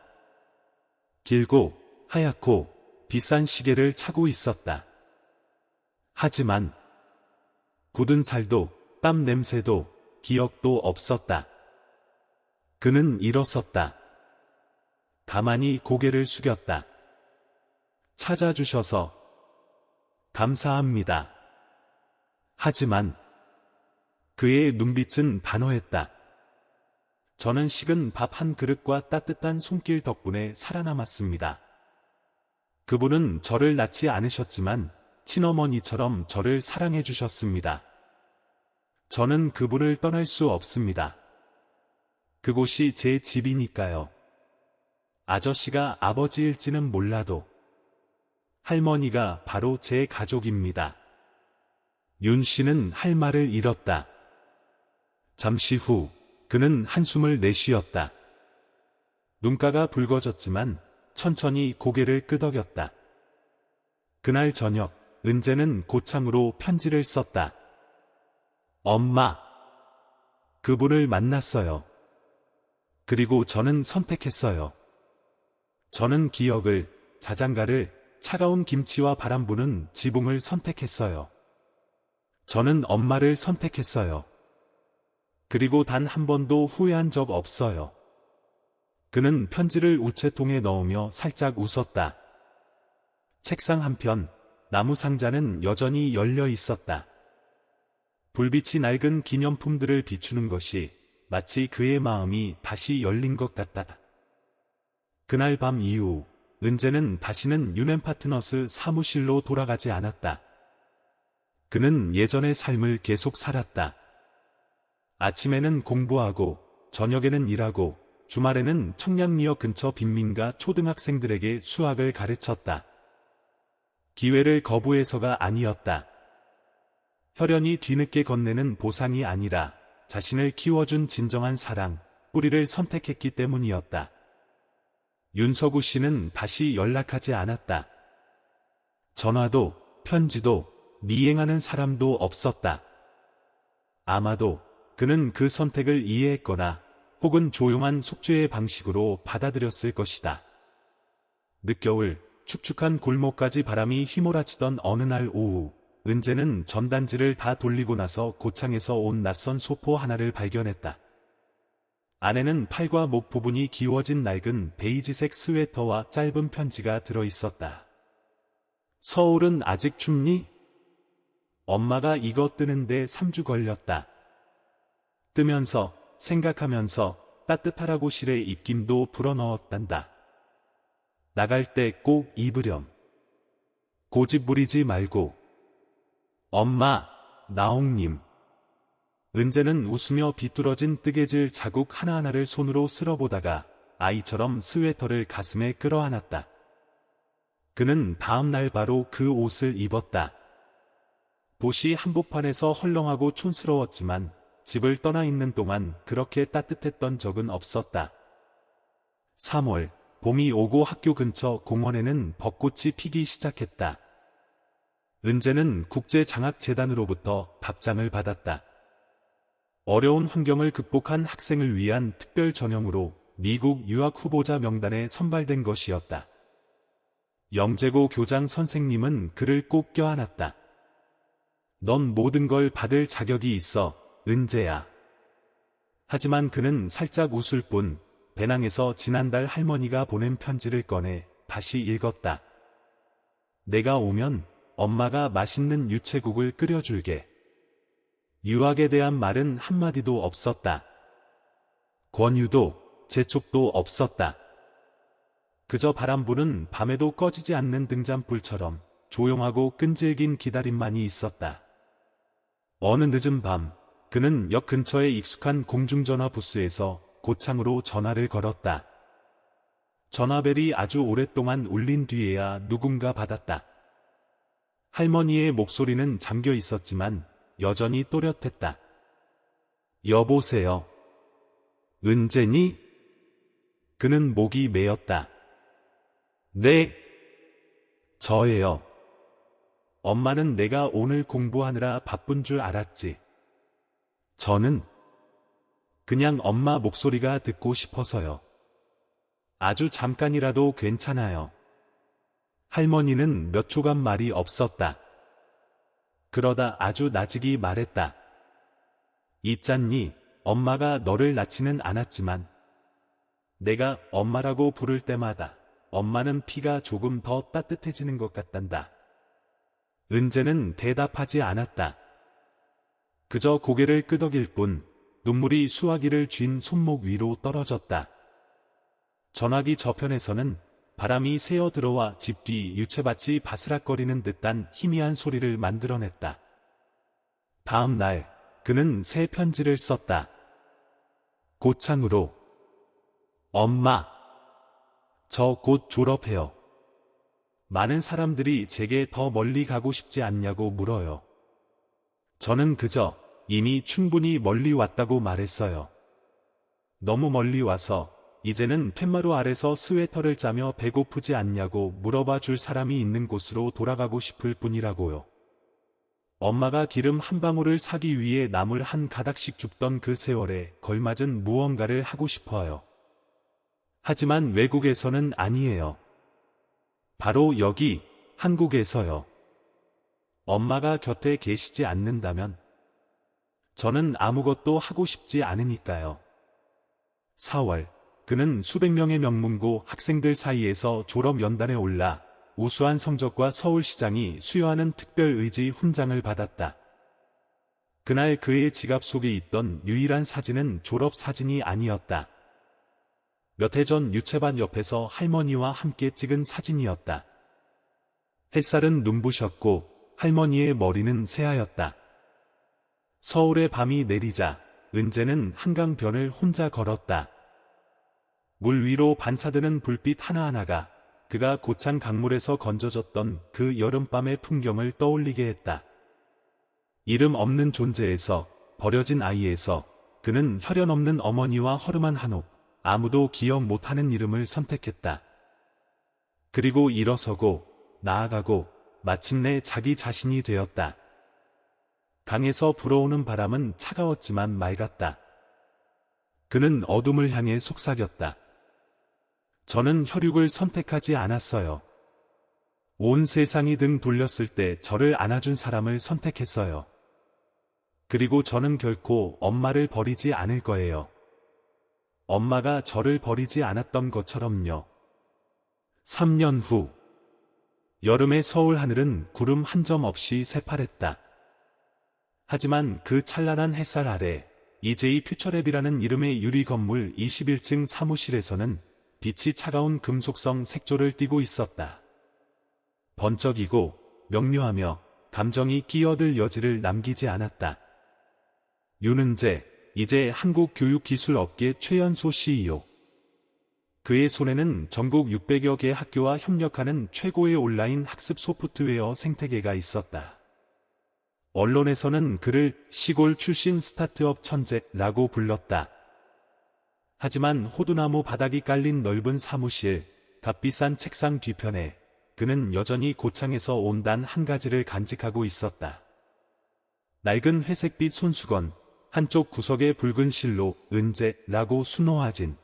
길고 하얗고 비싼 시계를 차고 있었다. 하지만 굳은 살도 땀 냄새도 기억도 없었다. 그는 일어섰다. 가만히 고개를 숙였다. 찾아주셔서 감사합니다. 하지만 그의 눈빛은 단호했다. 저는 식은 밥 한 그릇과 따뜻한 손길 덕분에 살아남았습니다. 그분은 저를 낳지 않으셨지만 친어머니처럼 저를 사랑해 주셨습니다. 저는 그분을 떠날 수 없습니다. 그곳이 제 집이니까요. 아저씨가 아버지일지는 몰라도 할머니가 바로 제 가족입니다. 윤 씨는 할 말을 잃었다. 잠시 후 그는 한숨을 내쉬었다. 눈가가 붉어졌지만 천천히 고개를 끄덕였다. 그날 저녁 은재는 고창으로 편지를 썼다. 엄마, 그분을 만났어요. 그리고 저는 선택했어요. 저는 기억을, 자장가를, 차가운 김치와 바람 부는 지붕을 선택했어요. 저는 엄마를 선택했어요. 그리고 단 한 번도 후회한 적 없어요. 그는 편지를 우체통에 넣으며 살짝 웃었다. 책상 한편, 나무 상자는 여전히 열려 있었다. 불빛이 낡은 기념품들을 비추는 것이 마치 그의 마음이 다시 열린 것 같다. 그날 밤 이후, 은재는 다시는 유넨파트너스 사무실로 돌아가지 않았다. 그는 예전의 삶을 계속 살았다. 아침에는 공부하고, 저녁에는 일하고, 주말에는 청량리역 근처 빈민가 초등학생들에게 수학을 가르쳤다. 기회를 거부해서가 아니었다. 혈연이 뒤늦게 건네는 보상이 아니라 자신을 키워준 진정한 사랑, 뿌리를 선택했기 때문이었다. 윤석우 씨는 다시 연락하지 않았다. 전화도, 편지도, 미행하는 사람도 없었다. 아마도 그는 그 선택을 이해했거나 혹은 조용한 속죄의 방식으로 받아들였을 것이다. 늦겨울, 축축한 골목까지 바람이 휘몰아치던 어느 날 오후, 은재는 전단지를 다 돌리고 나서 고창에서 온 낯선 소포 하나를 발견했다. 안에는 팔과 목 부분이 기워진 낡은 베이지색 스웨터와 짧은 편지가 들어있었다. 서울은 아직 춥니? 엄마가 이거 뜨는데 3주 걸렸다. 뜨면서, 생각하면서 따뜻하라고 실에 입김도 불어넣었단다. 나갈 때 꼭 입으렴. 고집 부리지 말고. 엄마, 나홍님. 은재는 웃으며 비뚤어진 뜨개질 자국 하나하나를 손으로 쓸어보다가 아이처럼 스웨터를 가슴에 끌어안았다. 그는 다음 날 바로 그 옷을 입었다. 도시 한복판에서 헐렁하고 촌스러웠지만 집을 떠나 있는 동안 그렇게 따뜻했던 적은 없었다. 3월, 봄이 오고 학교 근처 공원에는 벚꽃이 피기 시작했다. 은재는 국제장학재단으로부터 답장을 받았다. 어려운 환경을 극복한 학생을 위한 특별 전형으로 미국 유학 후보자 명단에 선발된 것이었다. 영재고 교장 선생님은 그를 꼭 껴안았다. 넌 모든 걸 받을 자격이 있어, 은재야. 하지만 그는 살짝 웃을 뿐, 배낭에서 지난달 할머니가 보낸 편지를 꺼내 다시 읽었다. 내가 오면 엄마가 맛있는 유채국을 끓여줄게. 유학에 대한 말은 한마디도 없었다. 권유도, 재촉도 없었다. 그저 바람 부는 밤에도 꺼지지 않는 등잔불처럼 조용하고 끈질긴 기다림만이 있었다. 어느 늦은 밤, 그는 역 근처의 익숙한 공중전화 부스에서 고창으로 전화를 걸었다. 전화벨이 아주 오랫동안 울린 뒤에야 누군가 받았다. 할머니의 목소리는 잠겨 있었지만 여전히 또렷했다. 여보세요. 은재니? 그는 목이 메었다. 네. 저예요. 엄마는 내가 오늘 공부하느라 바쁜 줄 알았지. 저는 그냥 엄마 목소리가 듣고 싶어서요. 아주 잠깐이라도 괜찮아요. 할머니는 몇 초간 말이 없었다. 그러다 아주 나직이 말했다. 있잖니, 엄마가 너를 낳지는 않았지만 내가 엄마라고 부를 때마다 엄마는 피가 조금 더 따뜻해지는 것 같단다. 은재는 대답하지 않았다. 그저 고개를 끄덕일 뿐 눈물이 수화기를 쥔 손목 위로 떨어졌다. 전화기 저편에서는 바람이 새어 들어와 집 뒤 유채밭이 바스락거리는 듯한 희미한 소리를 만들어냈다. 다음 날 그는 새 편지를 썼다. 고창으로. 엄마, 저 곧 졸업해요. 많은 사람들이 제게 더 멀리 가고 싶지 않냐고 물어요. 저는 그저 이미 충분히 멀리 왔다고 말했어요. 너무 멀리 와서 이제는 팻마루 아래서 스웨터를 짜며 배고프지 않냐고 물어봐 줄 사람이 있는 곳으로 돌아가고 싶을 뿐이라고요. 엄마가 기름 한 방울을 사기 위해 나물 한 가닥씩 줍던 그 세월에 걸맞은 무언가를 하고 싶어요. 하지만 외국에서는 아니에요. 바로 여기, 한국에서요. 엄마가 곁에 계시지 않는다면 저는 아무것도 하고 싶지 않으니까요. 4월, 그는 수백 명의 명문고 학생들 사이에서 졸업 연단에 올라 우수한 성적과 서울시장이 수여하는 특별의지 훈장을 받았다. 그날 그의 지갑 속에 있던 유일한 사진은 졸업 사진이 아니었다. 몇 해 전 유채밭 옆에서 할머니와 함께 찍은 사진이었다. 햇살은 눈부셨고 할머니의 머리는 새하였다. 서울의 밤이 내리자 은재는 한강변을 혼자 걸었다. 물 위로 반사되는 불빛 하나하나가 그가 고창 강물에서 건져졌던 그 여름밤의 풍경을 떠올리게 했다. 이름 없는 존재에서, 버려진 아이에서 그는 혈연 없는 어머니와 허름한 한옥, 아무도 기억 못하는 이름을 선택했다. 그리고 일어서고 나아가고 마침내 자기 자신이 되었다. 강에서 불어오는 바람은 차가웠지만 맑았다. 그는 어둠을 향해 속삭였다. 저는 혈육을 선택하지 않았어요. 온 세상이 등 돌렸을 때 저를 안아준 사람을 선택했어요. 그리고 저는 결코 엄마를 버리지 않을 거예요. 엄마가 저를 버리지 않았던 것처럼요. 3년 후, 여름의 서울 하늘은 구름 한 점 없이 새파랬다. 하지만 그 찬란한 햇살 아래 EJ 퓨처랩이라는 이름의 유리 건물 21층 사무실에서는 빛이 차가운 금속성 색조를 띠고 있었다. 번쩍이고 명료하며 감정이 끼어들 여지를 남기지 않았다. 윤은재, 이제 한국교육기술업계 최연소 CEO. 그의 손에는 전국 600여 개 학교와 협력하는 최고의 온라인 학습 소프트웨어 생태계가 있었다. 언론에서는 그를 시골 출신 스타트업 천재라고 불렀다. 하지만 호두나무 바닥이 깔린 넓은 사무실, 값비싼 책상 뒤편에 그는 여전히 고창에서 온 단 한 가지를 간직하고 있었다. 낡은 회색빛 손수건, 한쪽 구석에 붉은 실로 은재라고 수놓아진.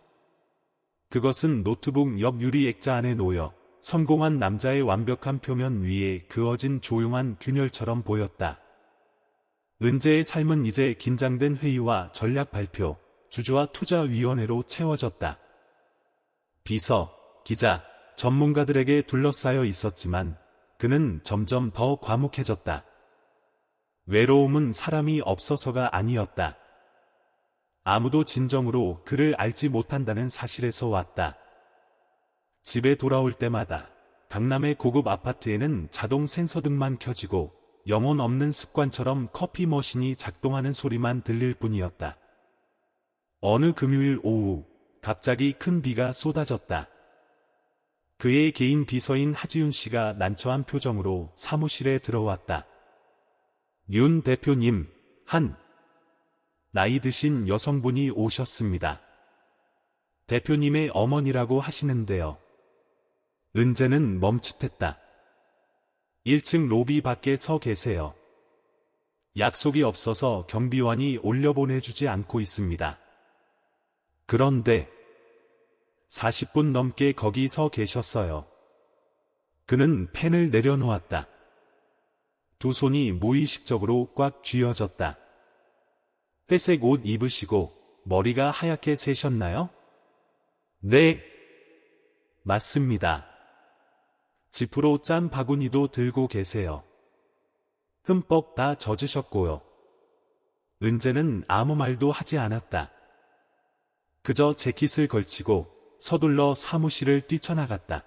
그것은 노트북 옆 유리 액자 안에 놓여 성공한 남자의 완벽한 표면 위에 그어진 조용한 균열처럼 보였다. 은재의 삶은 이제 긴장된 회의와 전략 발표, 주주와 투자위원회로 채워졌다. 비서, 기자, 전문가들에게 둘러싸여 있었지만 그는 점점 더 과묵해졌다. 외로움은 사람이 없어서가 아니었다. 아무도 진정으로 그를 알지 못한다는 사실에서 왔다. 집에 돌아올 때마다 강남의 고급 아파트에는 자동 센서등만 켜지고 영혼 없는 습관처럼 커피 머신이 작동하는 소리만 들릴 뿐이었다. 어느 금요일 오후 갑자기 큰 비가 쏟아졌다. 그의 개인 비서인 하지윤 씨가 난처한 표정으로 사무실에 들어왔다. 윤 대표님, 나이 드신 여성분이 오셨습니다. 대표님의 어머니라고 하시는데요. 은재는 멈칫했다. 1층 로비 밖에 서 계세요. 약속이 없어서 경비원이 올려보내주지 않고 있습니다. 그런데 40분 넘게 거기 서 계셨어요. 그는 펜을 내려놓았다. 두 손이 무의식적으로 꽉 쥐어졌다. 회색 옷 입으시고 머리가 하얗게 새셨나요? 네. 맞습니다. 지프로 짠 바구니도 들고 계세요. 흠뻑 다 젖으셨고요. 은재는 아무 말도 하지 않았다. 그저 재킷을 걸치고 서둘러 사무실을 뛰쳐나갔다.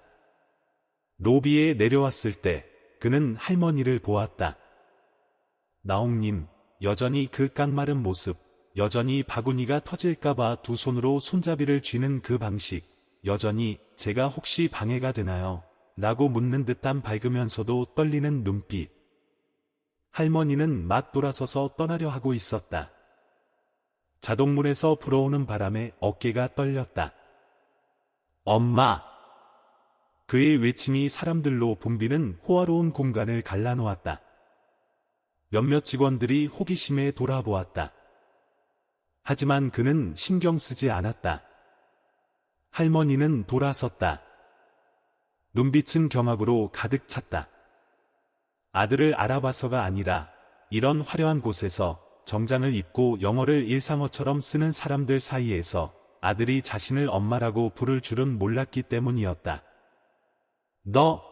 로비에 내려왔을 때 그는 할머니를 보았다. 나옹님, 여전히 그 깡마른 모습, 여전히 바구니가 터질까봐 두 손으로 손잡이를 쥐는 그 방식, 여전히 제가 혹시 방해가 되나요? 라고 묻는 듯한 밝으면서도 떨리는 눈빛. 할머니는 막 돌아서서 떠나려 하고 있었다. 자동문에서 불어오는 바람에 어깨가 떨렸다. 엄마! 그의 외침이 사람들로 붐비는 호화로운 공간을 갈라놓았다. 몇몇 직원들이 호기심에 돌아보았다. 하지만 그는 신경 쓰지 않았다. 할머니는 돌아섰다. 눈빛은 경악으로 가득 찼다. 아들을 알아봐서가 아니라 이런 화려한 곳에서 정장을 입고 영어를 일상어처럼 쓰는 사람들 사이에서 아들이 자신을 엄마라고 부를 줄은 몰랐기 때문이었다. 너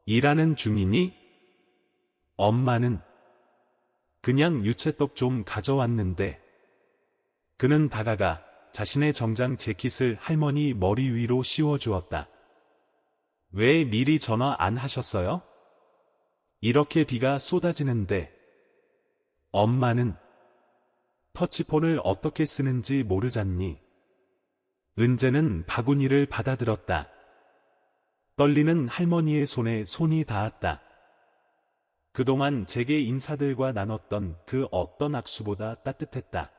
일하는 중이니? 엄마는 그냥 유채떡 좀 가져왔는데. 그는 다가가 자신의 정장 재킷을 할머니 머리 위로 씌워주었다. 왜 미리 전화 안 하셨어요? 이렇게 비가 쏟아지는데. 엄마는 터치폰을 어떻게 쓰는지 모르잖니. 은재는 바구니를 받아들었다. 떨리는 할머니의 손에 손이 닿았다. 그동안 제게 인사들과 나눴던 그 어떤 악수보다 따뜻했다.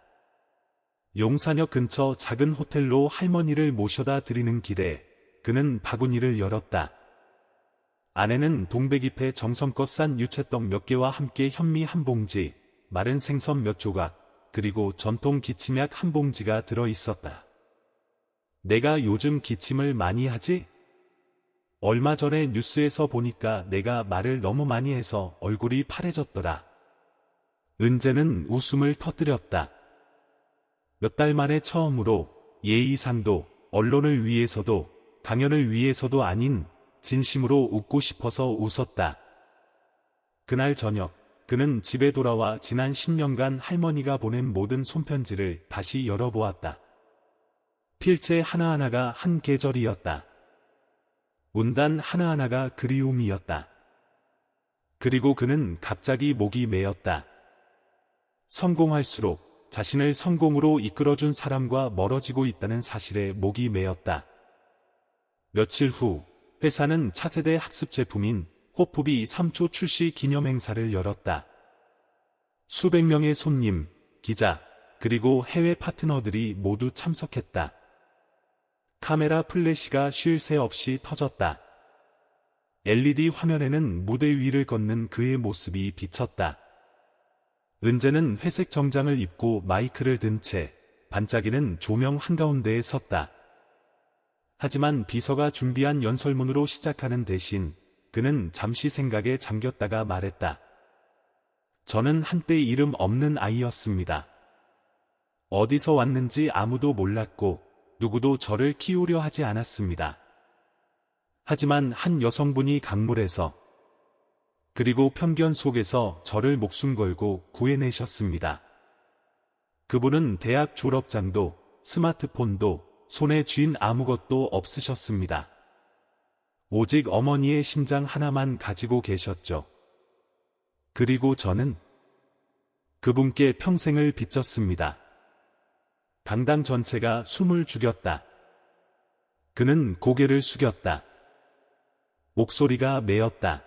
용산역 근처 작은 호텔로 할머니를 모셔다 드리는 길에 그는 바구니를 열었다. 안에는 동백잎에 정성껏 싼 유채떡 몇 개와 함께 현미 한 봉지, 마른 생선 몇 조각, 그리고 전통 기침약 한 봉지가 들어 있었다. 내가 요즘 기침을 많이 하지? 얼마 전에 뉴스에서 보니까 내가 말을 너무 많이 해서 얼굴이 파래졌더라. 은재는 웃음을 터뜨렸다. 몇 달 만에 처음으로 예의상도, 언론을 위해서도, 강연을 위해서도 아닌 진심으로 웃고 싶어서 웃었다. 그날 저녁, 그는 집에 돌아와 지난 10년간 할머니가 보낸 모든 손편지를 다시 열어보았다. 필체 하나하나가 한 계절이었다. 문단 하나하나가 그리움이었다. 그리고 그는 갑자기 목이 메었다. 성공할수록 자신을 성공으로 이끌어준 사람과 멀어지고 있다는 사실에 목이 메었다. 며칠 후 회사는 차세대 학습 제품인 호프비 3초 출시 기념 행사를 열었다. 수백 명의 손님, 기자, 그리고 해외 파트너들이 모두 참석했다. 카메라 플래시가 쉴 새 없이 터졌다. LED 화면에는 무대 위를 걷는 그의 모습이 비쳤다. 은재는 회색 정장을 입고 마이크를 든 채 반짝이는 조명 한가운데에 섰다. 하지만 비서가 준비한 연설문으로 시작하는 대신 그는 잠시 생각에 잠겼다가 말했다. 저는 한때 이름 없는 아이였습니다. 어디서 왔는지 아무도 몰랐고 누구도 저를 키우려 하지 않았습니다. 하지만 한 여성분이 강물에서 그리고 편견 속에서 저를 목숨 걸고 구해내셨습니다. 그분은 대학 졸업장도 스마트폰도 손에 쥔 아무것도 없으셨습니다. 오직 어머니의 심장 하나만 가지고 계셨죠. 그리고 저는 그분께 평생을 빚졌습니다. 당당 전체가 숨을 죽였다. 그는 고개를 숙였다. 목소리가 메었다.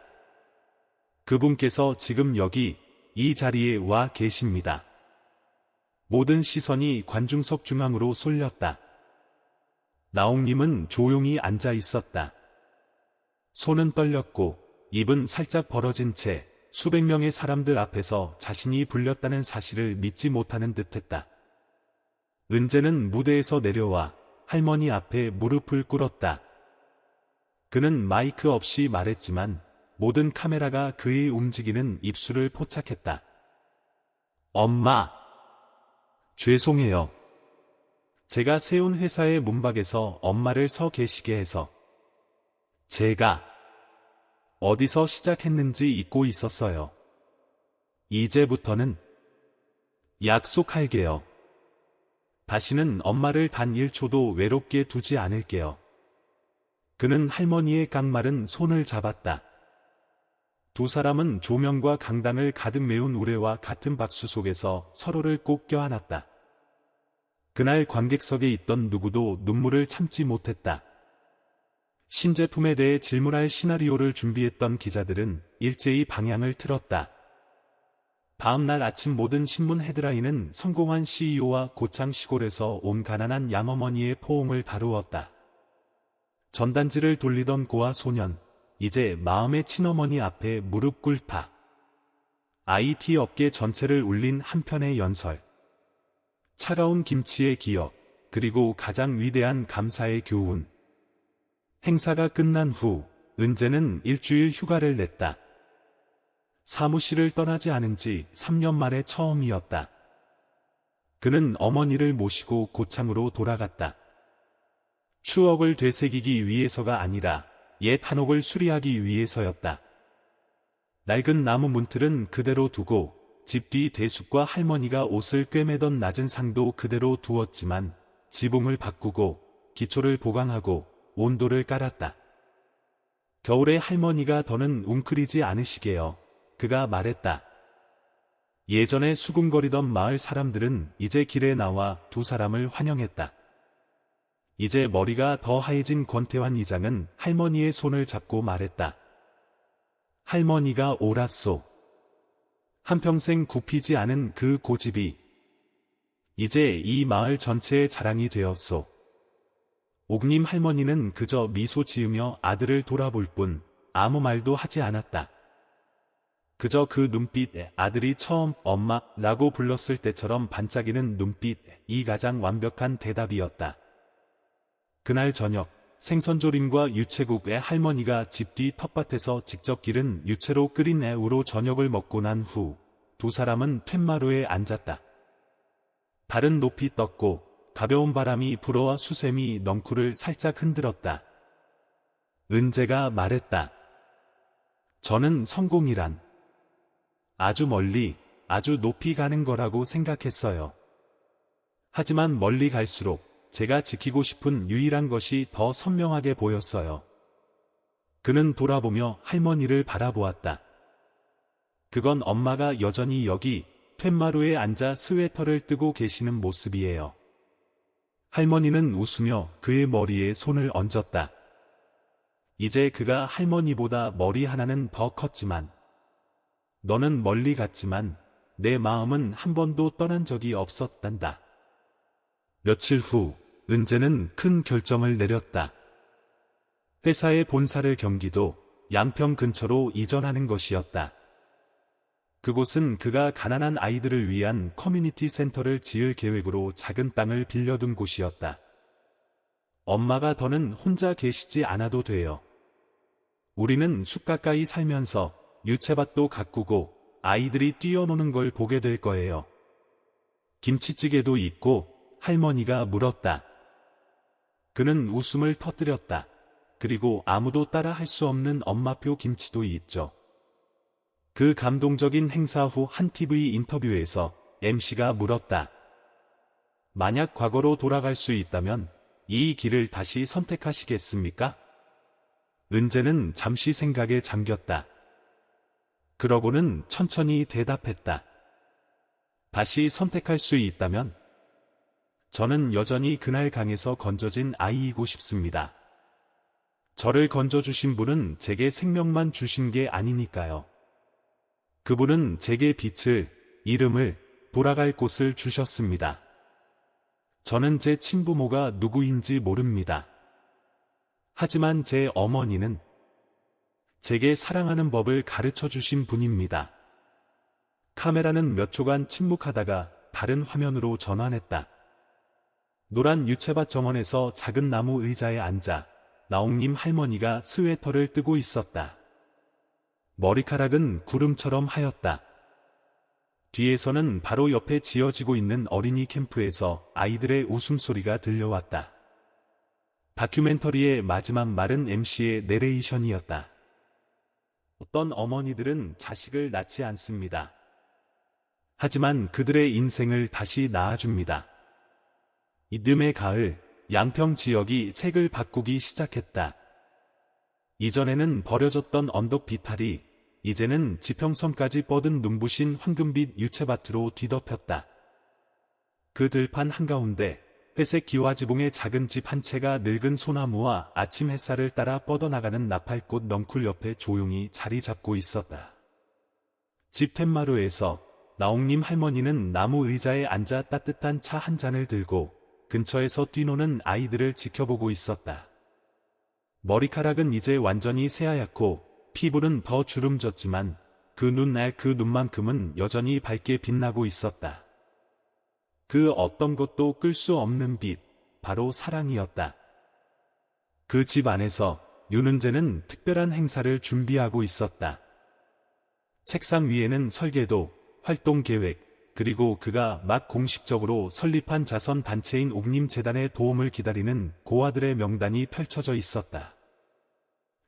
그분께서 지금 여기 이 자리에 와 계십니다. 모든 시선이 관중석 중앙으로 쏠렸다. 나옹님은 조용히 앉아 있었다. 손은 떨렸고 입은 살짝 벌어진 채 수백 명의 사람들 앞에서 자신이 불렸다는 사실을 믿지 못하는 듯했다. 은재는 무대에서 내려와 할머니 앞에 무릎을 꿇었다. 그는 마이크 없이 말했지만 모든 카메라가 그의 움직이는 입술을 포착했다. 엄마, 죄송해요. 제가 세운 회사의 문밖에서 엄마를 서 계시게 해서 제가 어디서 시작했는지 잊고 있었어요. 이제부터는 약속할게요. 다시는 엄마를 단 1초도 외롭게 두지 않을게요. 그는 할머니의 깡마른 손을 잡았다. 두 사람은 조명과 강당을 가득 메운 우레와 같은 박수 속에서 서로를 꼭 껴안았다. 그날 관객석에 있던 누구도 눈물을 참지 못했다. 신제품에 대해 질문할 시나리오를 준비했던 기자들은 일제히 방향을 틀었다. 다음 날 아침 모든 신문 헤드라인은 성공한 CEO와 고창 시골에서 온 가난한 양어머니의 포옹을 다루었다. 전단지를 돌리던 고아 소년, 이제 마음의 친어머니 앞에 무릎 꿇다. IT 업계 전체를 울린 한편의 연설. 차가운 김치의 기억, 그리고 가장 위대한 감사의 교훈. 행사가 끝난 후 은재는 일주일 휴가를 냈다. 사무실을 떠나지 않은 지 3년 만에 처음이었다. 그는 어머니를 모시고 고창으로 돌아갔다. 추억을 되새기기 위해서가 아니라 옛 한옥을 수리하기 위해서였다. 낡은 나무 문틀은 그대로 두고 집 뒤 대숲과 할머니가 옷을 꿰매던 낮은 상도 그대로 두었지만 지붕을 바꾸고 기초를 보강하고 온도를 깔았다. 겨울에 할머니가 더는 웅크리지 않으시게요. 그가 말했다. 예전에 수군거리던 마을 사람들은 이제 길에 나와 두 사람을 환영했다. 이제 머리가 더 하얘진 권태환 이장은 할머니의 손을 잡고 말했다. 할머니가 옳았소. 한평생 굽히지 않은 그 고집이 이제 이 마을 전체의 자랑이 되었소. 옥님 할머니는 그저 미소 지으며 아들을 돌아볼 뿐 아무 말도 하지 않았다. 그저 그 눈빛, 아들이 처음 엄마라고 불렀을 때처럼 반짝이는 눈빛이 가장 완벽한 대답이었다. 그날 저녁, 생선조림과 유채국에 할머니가 집 뒤 텃밭에서 직접 기른 유채로 끓인 애우로 저녁을 먹고 난 후 두 사람은 툇마루에 앉았다. 달은 높이 떴고 가벼운 바람이 불어와 수세미 넝쿨을 살짝 흔들었다. 은재가 말했다. 저는 성공이란 아주 멀리, 아주 높이 가는 거라고 생각했어요. 하지만 멀리 갈수록 제가 지키고 싶은 유일한 것이 더 선명하게 보였어요. 그는 돌아보며 할머니를 바라보았다. 그건 엄마가 여전히 여기 툇마루에 앉아 스웨터를 뜨고 계시는 모습이에요. 할머니는 웃으며 그의 머리에 손을 얹었다. 이제 그가 할머니보다 머리 하나는 더 컸지만 너는 멀리 갔지만 내 마음은 한 번도 떠난 적이 없었단다. 며칠 후 은재는 큰 결정을 내렸다. 회사의 본사를 경기도 양평 근처로 이전하는 것이었다. 그곳은 그가 가난한 아이들을 위한 커뮤니티 센터를 지을 계획으로 작은 땅을 빌려둔 곳이었다. 엄마가 더는 혼자 계시지 않아도 돼요. 우리는 숲 가까이 살면서 유채밭도 가꾸고 아이들이 뛰어노는 걸 보게 될 거예요. 김치찌개도 있고 할머니가 물었다. 그는 웃음을 터뜨렸다. 그리고 아무도 따라 할 수 없는 엄마표 김치도 있죠. 그 감동적인 행사 후 한 TV 인터뷰에서 MC가 물었다. 만약 과거로 돌아갈 수 있다면 이 길을 다시 선택하시겠습니까? 은재는 잠시 생각에 잠겼다. 그러고는 천천히 대답했다. 다시 선택할 수 있다면 저는 여전히 그날 강에서 건져진 아이이고 싶습니다. 저를 건져주신 분은 제게 생명만 주신 게 아니니까요. 그분은 제게 빛을, 이름을, 돌아갈 곳을 주셨습니다. 저는 제 친부모가 누구인지 모릅니다. 하지만 제 어머니는 제게 사랑하는 법을 가르쳐 주신 분입니다. 카메라는 몇 초간 침묵하다가 다른 화면으로 전환했다. 노란 유채밭 정원에서 작은 나무 의자에 앉아 나옥님 할머니가 스웨터를 뜨고 있었다. 머리카락은 구름처럼 하였다. 뒤에서는 바로 옆에 지어지고 있는 어린이 캠프에서 아이들의 웃음소리가 들려왔다. 다큐멘터리의 마지막 말은 MC의 내레이션이었다. 어떤 어머니들은 자식을 낳지 않습니다. 하지만 그들의 인생을 다시 낳아줍니다. 이듬해 가을, 양평 지역이 색을 바꾸기 시작했다. 이전에는 버려졌던 언덕 비탈이 이제는 지평선까지 뻗은 눈부신 황금빛 유채밭으로 뒤덮였다. 그 들판 한가운데 회색 기와지붕의 작은 집 한 채가 늙은 소나무와 아침 햇살을 따라 뻗어나가는 나팔꽃 넝쿨 옆에 조용히 자리 잡고 있었다. 집 툇마루에서 나옥님 할머니는 나무 의자에 앉아 따뜻한 차 한 잔을 들고 근처에서 뛰노는 아이들을 지켜보고 있었다. 머리카락은 이제 완전히 새하얗고 피부는 더 주름졌지만 그 눈만큼은 여전히 밝게 빛나고 있었다. 그 어떤 것도 끌 수 없는 빛, 바로 사랑이었다. 그 집 안에서 윤은재는 특별한 행사를 준비하고 있었다. 책상 위에는 설계도, 활동 계획, 그리고 그가 막 공식적으로 설립한 자선 단체인 옥림재단의 도움을 기다리는 고아들의 명단이 펼쳐져 있었다.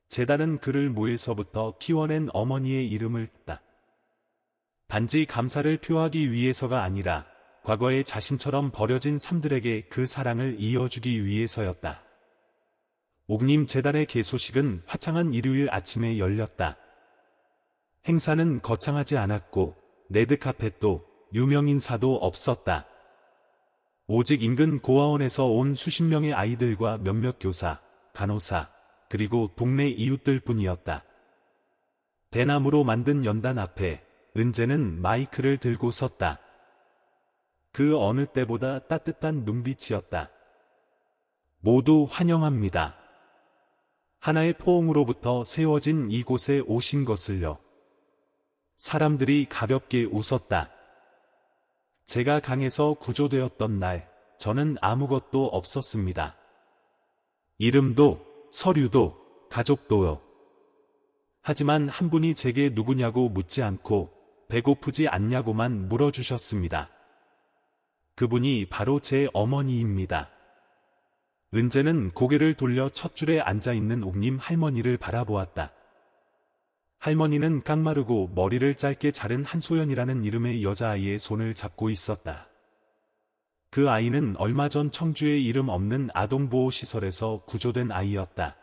재단은 그를 모에서부터 키워낸 어머니의 이름을 땄다. 단지 감사를 표하기 위해서가 아니라 과거의 자신처럼 버려진 삶들에게 그 사랑을 이어주기 위해서였다. 옥림재단의 개소식은 화창한 일요일 아침에 열렸다. 행사는 거창하지 않았고 레드카펫도 유명인사도 없었다. 오직 인근 고아원에서 온 수십 명의 아이들과 몇몇 교사, 간호사, 그리고 동네 이웃들 뿐이었다. 대나무로 만든 연단 앞에 은재는 마이크를 들고 섰다. 그 어느 때보다 따뜻한 눈빛이었다. 모두 환영합니다. 하나의 포옹으로부터 세워진 이곳에 오신 것을요. 사람들이 가볍게 웃었다. 제가 강에서 구조되었던 날, 저는 아무것도 없었습니다. 이름도, 서류도, 가족도요. 하지만 한 분이 제게 누구냐고 묻지 않고 배고프지 않냐고만 물어주셨습니다. 그분이 바로 제 어머니입니다. 은재는 고개를 돌려 첫 줄에 앉아있는 옥님 할머니를 바라보았다. 할머니는 깡마르고 머리를 짧게 자른 한소연이라는 이름의 여자아이의 손을 잡고 있었다. 그 아이는 얼마 전 청주의 이름 없는 아동보호시설에서 구조된 아이였다.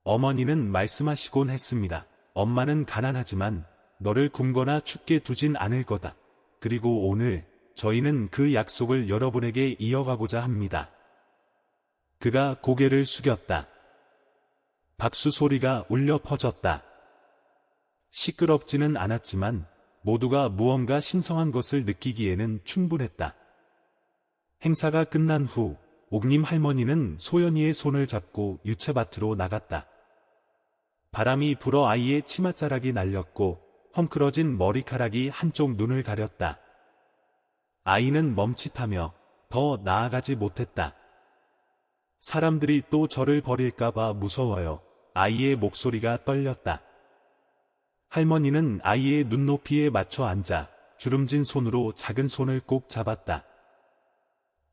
어머니는 말씀하시곤 했습니다. 엄마는 가난하지만 너를 굶거나 춥게 두진 않을 거다. 그리고 오늘 저희는 그 약속을 여러분에게 이어가고자 합니다. 그가 고개를 숙였다. 박수 소리가 울려 퍼졌다. 시끄럽지는 않았지만 모두가 무언가 신성한 것을 느끼기에는 충분했다. 행사가 끝난 후 옥님 할머니는 소연이의 손을 잡고 유채밭으로 나갔다. 바람이 불어 아이의 치맛자락이 날렸고 헝클어진 머리카락이 한쪽 눈을 가렸다. 아이는 멈칫하며 더 나아가지 못했다. 사람들이 또 저를 버릴까봐 무서워요. 아이의 목소리가 떨렸다. 할머니는 아이의 눈높이에 맞춰 앉아 주름진 손으로 작은 손을 꼭 잡았다.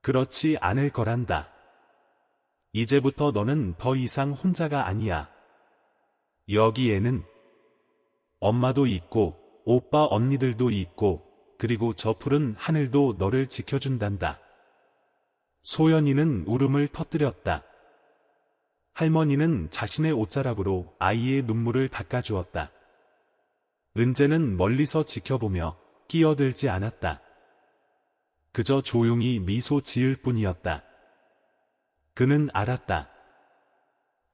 그렇지 않을 거란다. 이제부터 너는 더 이상 혼자가 아니야. 여기에는 엄마도 있고 오빠 언니들도 있고 그리고 저 푸른 하늘도 너를 지켜준단다. 소연이는 울음을 터뜨렸다. 할머니는 자신의 옷자락으로 아이의 눈물을 닦아주었다. 은재는 멀리서 지켜보며 끼어들지 않았다. 그저 조용히 미소 지을 뿐이었다. 그는 알았다.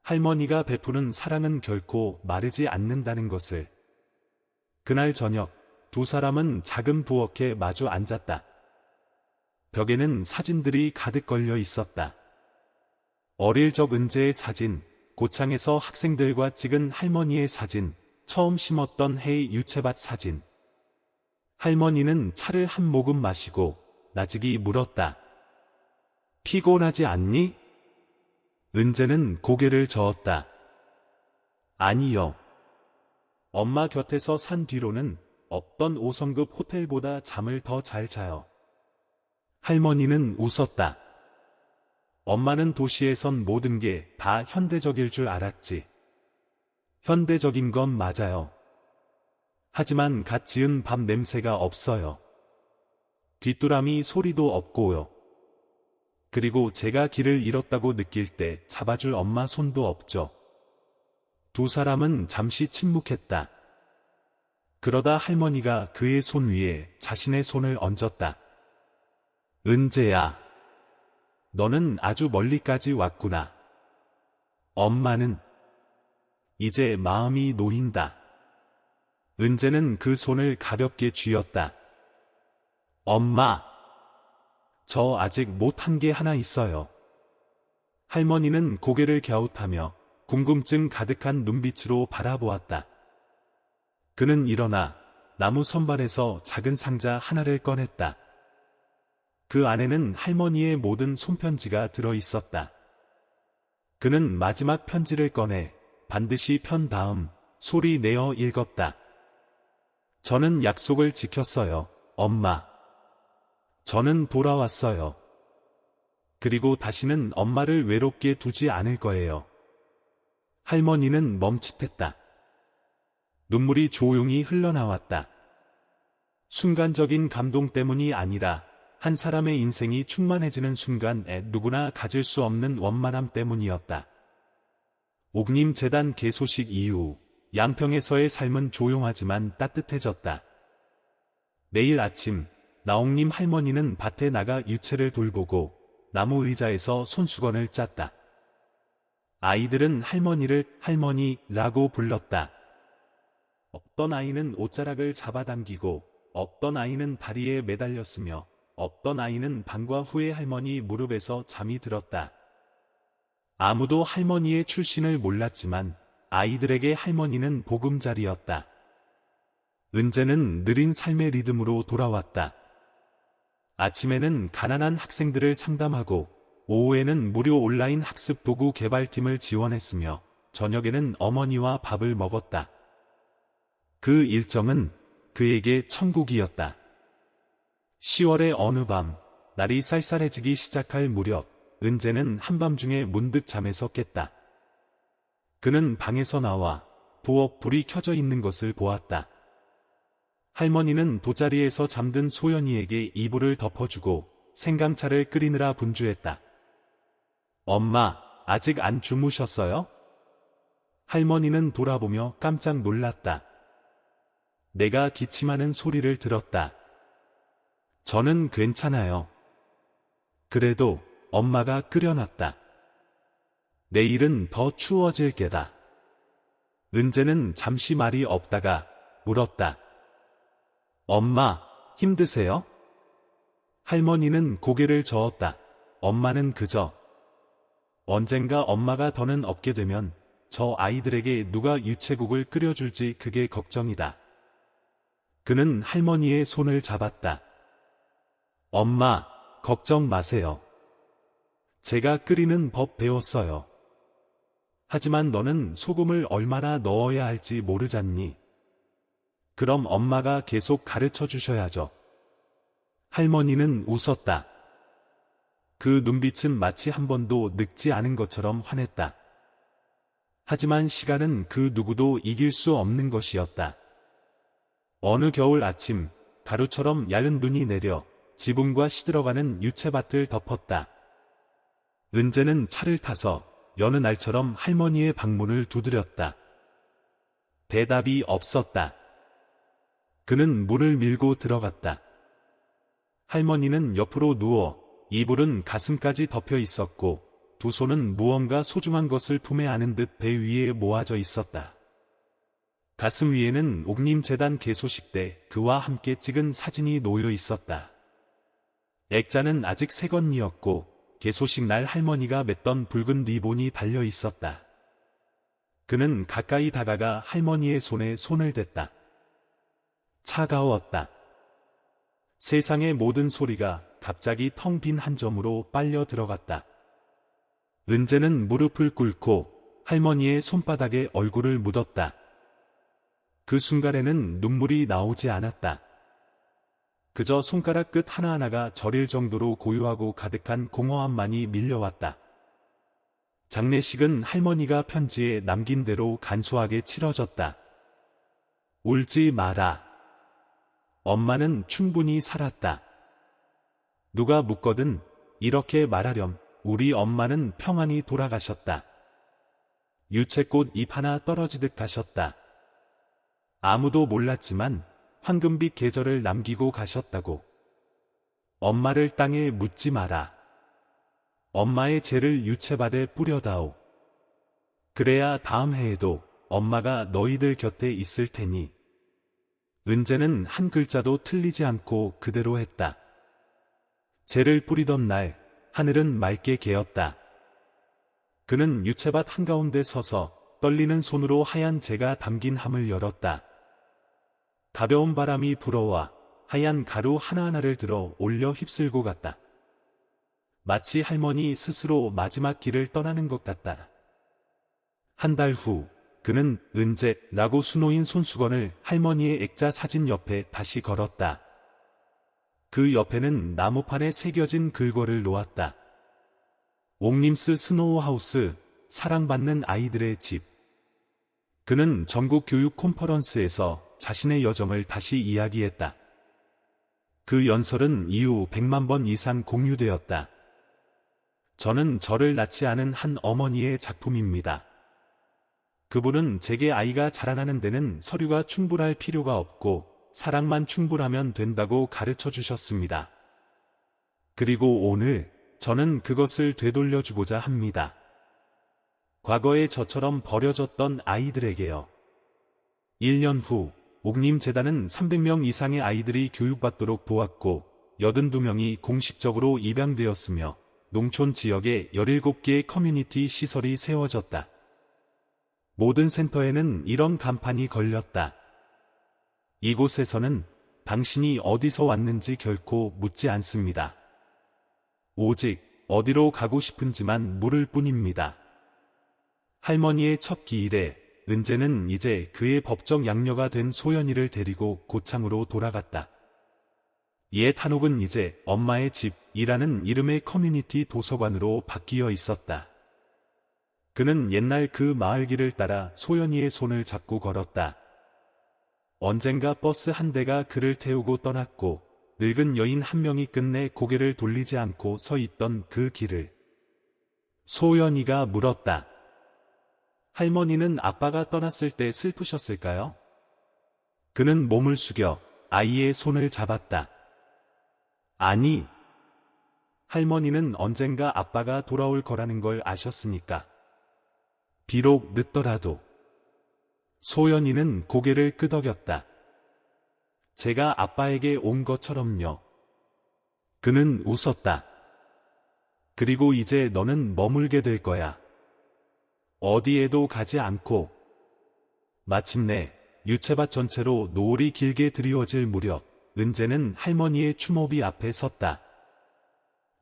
할머니가 베푸는 사랑은 결코 마르지 않는다는 것을. 그날 저녁 두 사람은 작은 부엌에 마주 앉았다. 벽에는 사진들이 가득 걸려 있었다. 어릴 적 은재의 사진, 고창에서 학생들과 찍은 할머니의 사진, 처음 심었던 해의 유채밭 사진. 할머니는 차를 한 모금 마시고 나직이 물었다. 피곤하지 않니? 은재는 고개를 저었다. 아니요. 엄마 곁에서 산 뒤로는 어떤 5성급 호텔보다 잠을 더 잘 자요. 할머니는 웃었다. 엄마는 도시에선 모든 게 다 현대적일 줄 알았지. 현대적인 건 맞아요. 하지만 갓 지은 밥 냄새가 없어요. 귀뚜라미 소리도 없고요. 그리고 제가 길을 잃었다고 느낄 때 잡아줄 엄마 손도 없죠. 두 사람은 잠시 침묵했다. 그러다 할머니가 그의 손 위에 자신의 손을 얹었다. 은재야, 너는 아주 멀리까지 왔구나. 엄마는 이제 마음이 놓인다. 은재는 그 손을 가볍게 쥐었다. 엄마, 저 아직 못한 게 하나 있어요. 할머니는 고개를 갸웃하며 궁금증 가득한 눈빛으로 바라보았다. 그는 일어나 나무 선반에서 작은 상자 하나를 꺼냈다. 그 안에는 할머니의 모든 손편지가 들어 있었다. 그는 마지막 편지를 꺼내 반드시 편 다음 소리 내어 읽었다. 저는 약속을 지켰어요, 엄마. 저는 돌아왔어요. 그리고 다시는 엄마를 외롭게 두지 않을 거예요. 할머니는 멈칫했다. 눈물이 조용히 흘러나왔다. 순간적인 감동 때문이 아니라 한 사람의 인생이 충만해지는 순간에 누구나 가질 수 없는 원만함 때문이었다. 옥림재단 개소식 이후 양평에서의 삶은 조용하지만 따뜻해졌다. 매일 아침 나옥님 할머니는 밭에 나가 유채를 돌보고 나무 의자에서 손수건을 짰다. 아이들은 할머니를 할머니라고 불렀다. 어떤 아이는 옷자락을 잡아당기고 어떤 아이는 다리에 매달렸으며 어떤 아이는 방과 후에 할머니 무릎에서 잠이 들었다. 아무도 할머니의 출신을 몰랐지만 아이들에게 할머니는 보금자리였다. 은재는 느린 삶의 리듬으로 돌아왔다. 아침에는 가난한 학생들을 상담하고 오후에는 무료 온라인 학습 도구 개발팀을 지원했으며 저녁에는 어머니와 밥을 먹었다. 그 일정은 그에게 천국이었다. 10월의 어느 밤, 날이 쌀쌀해지기 시작할 무렵, 은재는 한밤중에 문득 잠에서 깼다. 그는 방에서 나와 부엌 불이 켜져 있는 것을 보았다. 할머니는 돗자리에서 잠든 소연이에게 이불을 덮어주고 생강차를 끓이느라 분주했다. 엄마, 아직 안 주무셨어요? 할머니는 돌아보며 깜짝 놀랐다. 내가 기침하는 소리를 들었다. 저는 괜찮아요. 그래도 엄마가 끓여놨다. 내일은 더 추워질 게다. 은재는 잠시 말이 없다가 물었다. 엄마, 힘드세요? 할머니는 고개를 저었다. 엄마는 그저 언젠가 엄마가 더는 없게 되면 저 아이들에게 누가 유채국을 끓여줄지 그게 걱정이다. 그는 할머니의 손을 잡았다. 엄마, 걱정 마세요. 제가 끓이는 법 배웠어요. 하지만 너는 소금을 얼마나 넣어야 할지 모르잖니. 그럼 엄마가 계속 가르쳐 주셔야죠. 할머니는 웃었다. 그 눈빛은 마치 한 번도 늙지 않은 것처럼 환했다. 하지만 시간은 그 누구도 이길 수 없는 것이었다. 어느 겨울 아침, 가루처럼 얇은 눈이 내려 지붕과 시들어가는 유채밭을 덮었다. 은재는 차를 타서 여느 날처럼 할머니의 방문을 두드렸다. 대답이 없었다. 그는 문을 밀고 들어갔다. 할머니는 옆으로 누워 이불은 가슴까지 덮여 있었고 두 손은 무언가 소중한 것을 품에 안은 듯 배 위에 모아져 있었다. 가슴 위에는 옥림재단 개소식 때 그와 함께 찍은 사진이 놓여 있었다. 액자는 아직 새 건이었고 개소식 날 할머니가 맸던 붉은 리본이 달려 있었다. 그는 가까이 다가가 할머니의 손에 손을 댔다. 차가웠다. 세상의 모든 소리가 갑자기 텅 빈 한 점으로 빨려 들어갔다. 은재는 무릎을 꿇고 할머니의 손바닥에 얼굴을 묻었다. 그 순간에는 눈물이 나오지 않았다. 그저 손가락 끝 하나하나가 저릴 정도로 고요하고 가득한 공허함만이 밀려왔다. 장례식은 할머니가 편지에 남긴 대로 간소하게 치러졌다. 울지 마라. 엄마는 충분히 살았다. 누가 묻거든 이렇게 말하렴. 우리 엄마는 평안히 돌아가셨다. 유채꽃 잎 하나 떨어지듯 가셨다. 아무도 몰랐지만 황금빛 계절을 남기고 가셨다고. 엄마를 땅에 묻지 마라. 엄마의 죄를 유채밭에 뿌려다오. 그래야 다음 해에도 엄마가 너희들 곁에 있을 테니. 은재는 한 글자도 틀리지 않고 그대로 했다. 재를 뿌리던 날 하늘은 맑게 개었다. 그는 유채밭 한가운데 서서 떨리는 손으로 하얀 재가 담긴 함을 열었다. 가벼운 바람이 불어와 하얀 가루 하나하나를 들어 올려 휩쓸고 갔다. 마치 할머니 스스로 마지막 길을 떠나는 것 같다. 한 달 후 그는 은재라고 수놓인 손수건을 할머니의 액자 사진 옆에 다시 걸었다. 그 옆에는 나무판에 새겨진 글꼴을 놓았다. 옥림스 스노우하우스, 사랑받는 아이들의 집. 그는 전국 교육 콘퍼런스에서 자신의 여정을 다시 이야기했다. 그 연설은 이후 100만 번 이상 공유되었다. 저는 저를 낳지 않은 한 어머니의 작품입니다. 그분은 제게 아이가 자라나는 데는 서류가 충분할 필요가 없고 사랑만 충분하면 된다고 가르쳐 주셨습니다. 그리고 오늘 저는 그것을 되돌려주고자 합니다. 과거에 저처럼 버려졌던 아이들에게요. 1년 후 옥림재단은 300명 이상의 아이들이 교육받도록 도왔고 82명이 공식적으로 입양되었으며 농촌 지역에 17개의 커뮤니티 시설이 세워졌다. 모든 센터에는 이런 간판이 걸렸다. 이곳에서는 당신이 어디서 왔는지 결코 묻지 않습니다. 오직 어디로 가고 싶은지만 물을 뿐입니다. 할머니의 첫 기일에 은재는 이제 그의 법정 양녀가 된 소연이를 데리고 고창으로 돌아갔다. 옛 한옥은 이제 엄마의 집이라는 이름의 커뮤니티 도서관으로 바뀌어 있었다. 그는 옛날 그 마을길을 따라 소연이의 손을 잡고 걸었다. 언젠가 버스 한 대가 그를 태우고 떠났고 늙은 여인 한 명이 끝내 고개를 돌리지 않고 서 있던 그 길을. 소연이가 물었다. 할머니는 아빠가 떠났을 때 슬프셨을까요? 그는 몸을 숙여 아이의 손을 잡았다. 아니. 할머니는 언젠가 아빠가 돌아올 거라는 걸 아셨으니까. 비록 늦더라도. 소연이는 고개를 끄덕였다. 제가 아빠에게 온 것처럼요. 그는 웃었다. 그리고 이제 너는 머물게 될 거야. 어디에도 가지 않고. 마침내 유채밭 전체로 노을이 길게 드리워질 무렵 은재는 할머니의 추모비 앞에 섰다.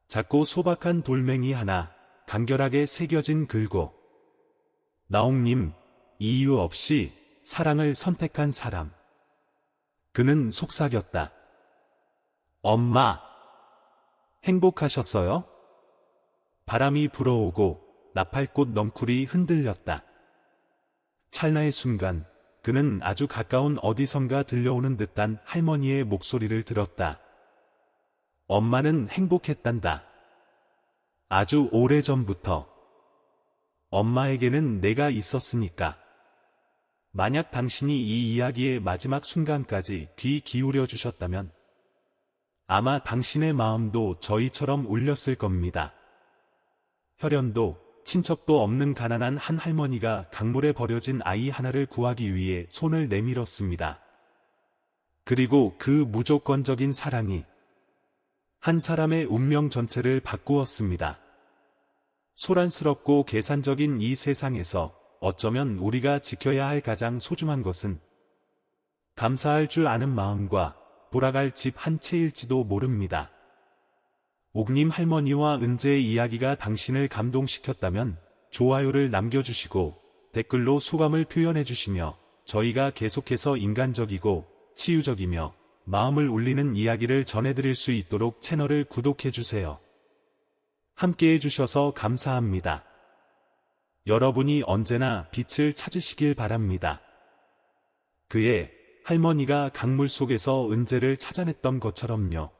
작고 소박한 돌멩이 하나, 간결하게 새겨진 글고. 나옥님, 이유 없이 사랑을 선택한 사람. 그는 속삭였다. 엄마, 행복하셨어요? 바람이 불어오고 나팔꽃 넝쿨이 흔들렸다. 찰나의 순간 그는 아주 가까운 어디선가 들려오는 듯한 할머니의 목소리를 들었다. 엄마는 행복했단다. 아주 오래전부터. 엄마에게는 내가 있었으니까. 만약 당신이 이 이야기의 마지막 순간까지 귀 기울여 주셨다면 아마 당신의 마음도 저희처럼 울렸을 겁니다. 혈연도 친척도 없는 가난한 한 할머니가 강물에 버려진 아이 하나를 구하기 위해 손을 내밀었습니다. 그리고 그 무조건적인 사랑이 한 사람의 운명 전체를 바꾸었습니다. 소란스럽고 계산적인 이 세상에서 어쩌면 우리가 지켜야 할 가장 소중한 것은 감사할 줄 아는 마음과 돌아갈 집 한 채일지도 모릅니다. 옥님 할머니와 은재의 이야기가 당신을 감동시켰다면 좋아요를 남겨주시고 댓글로 소감을 표현해주시며 저희가 계속해서 인간적이고 치유적이며 마음을 울리는 이야기를 전해드릴 수 있도록 채널을 구독해주세요. 함께해 주셔서 감사합니다. 여러분이 언제나 빛을 찾으시길 바랍니다. 그의 할머니가 강물 속에서 은재를 찾아냈던 것처럼요.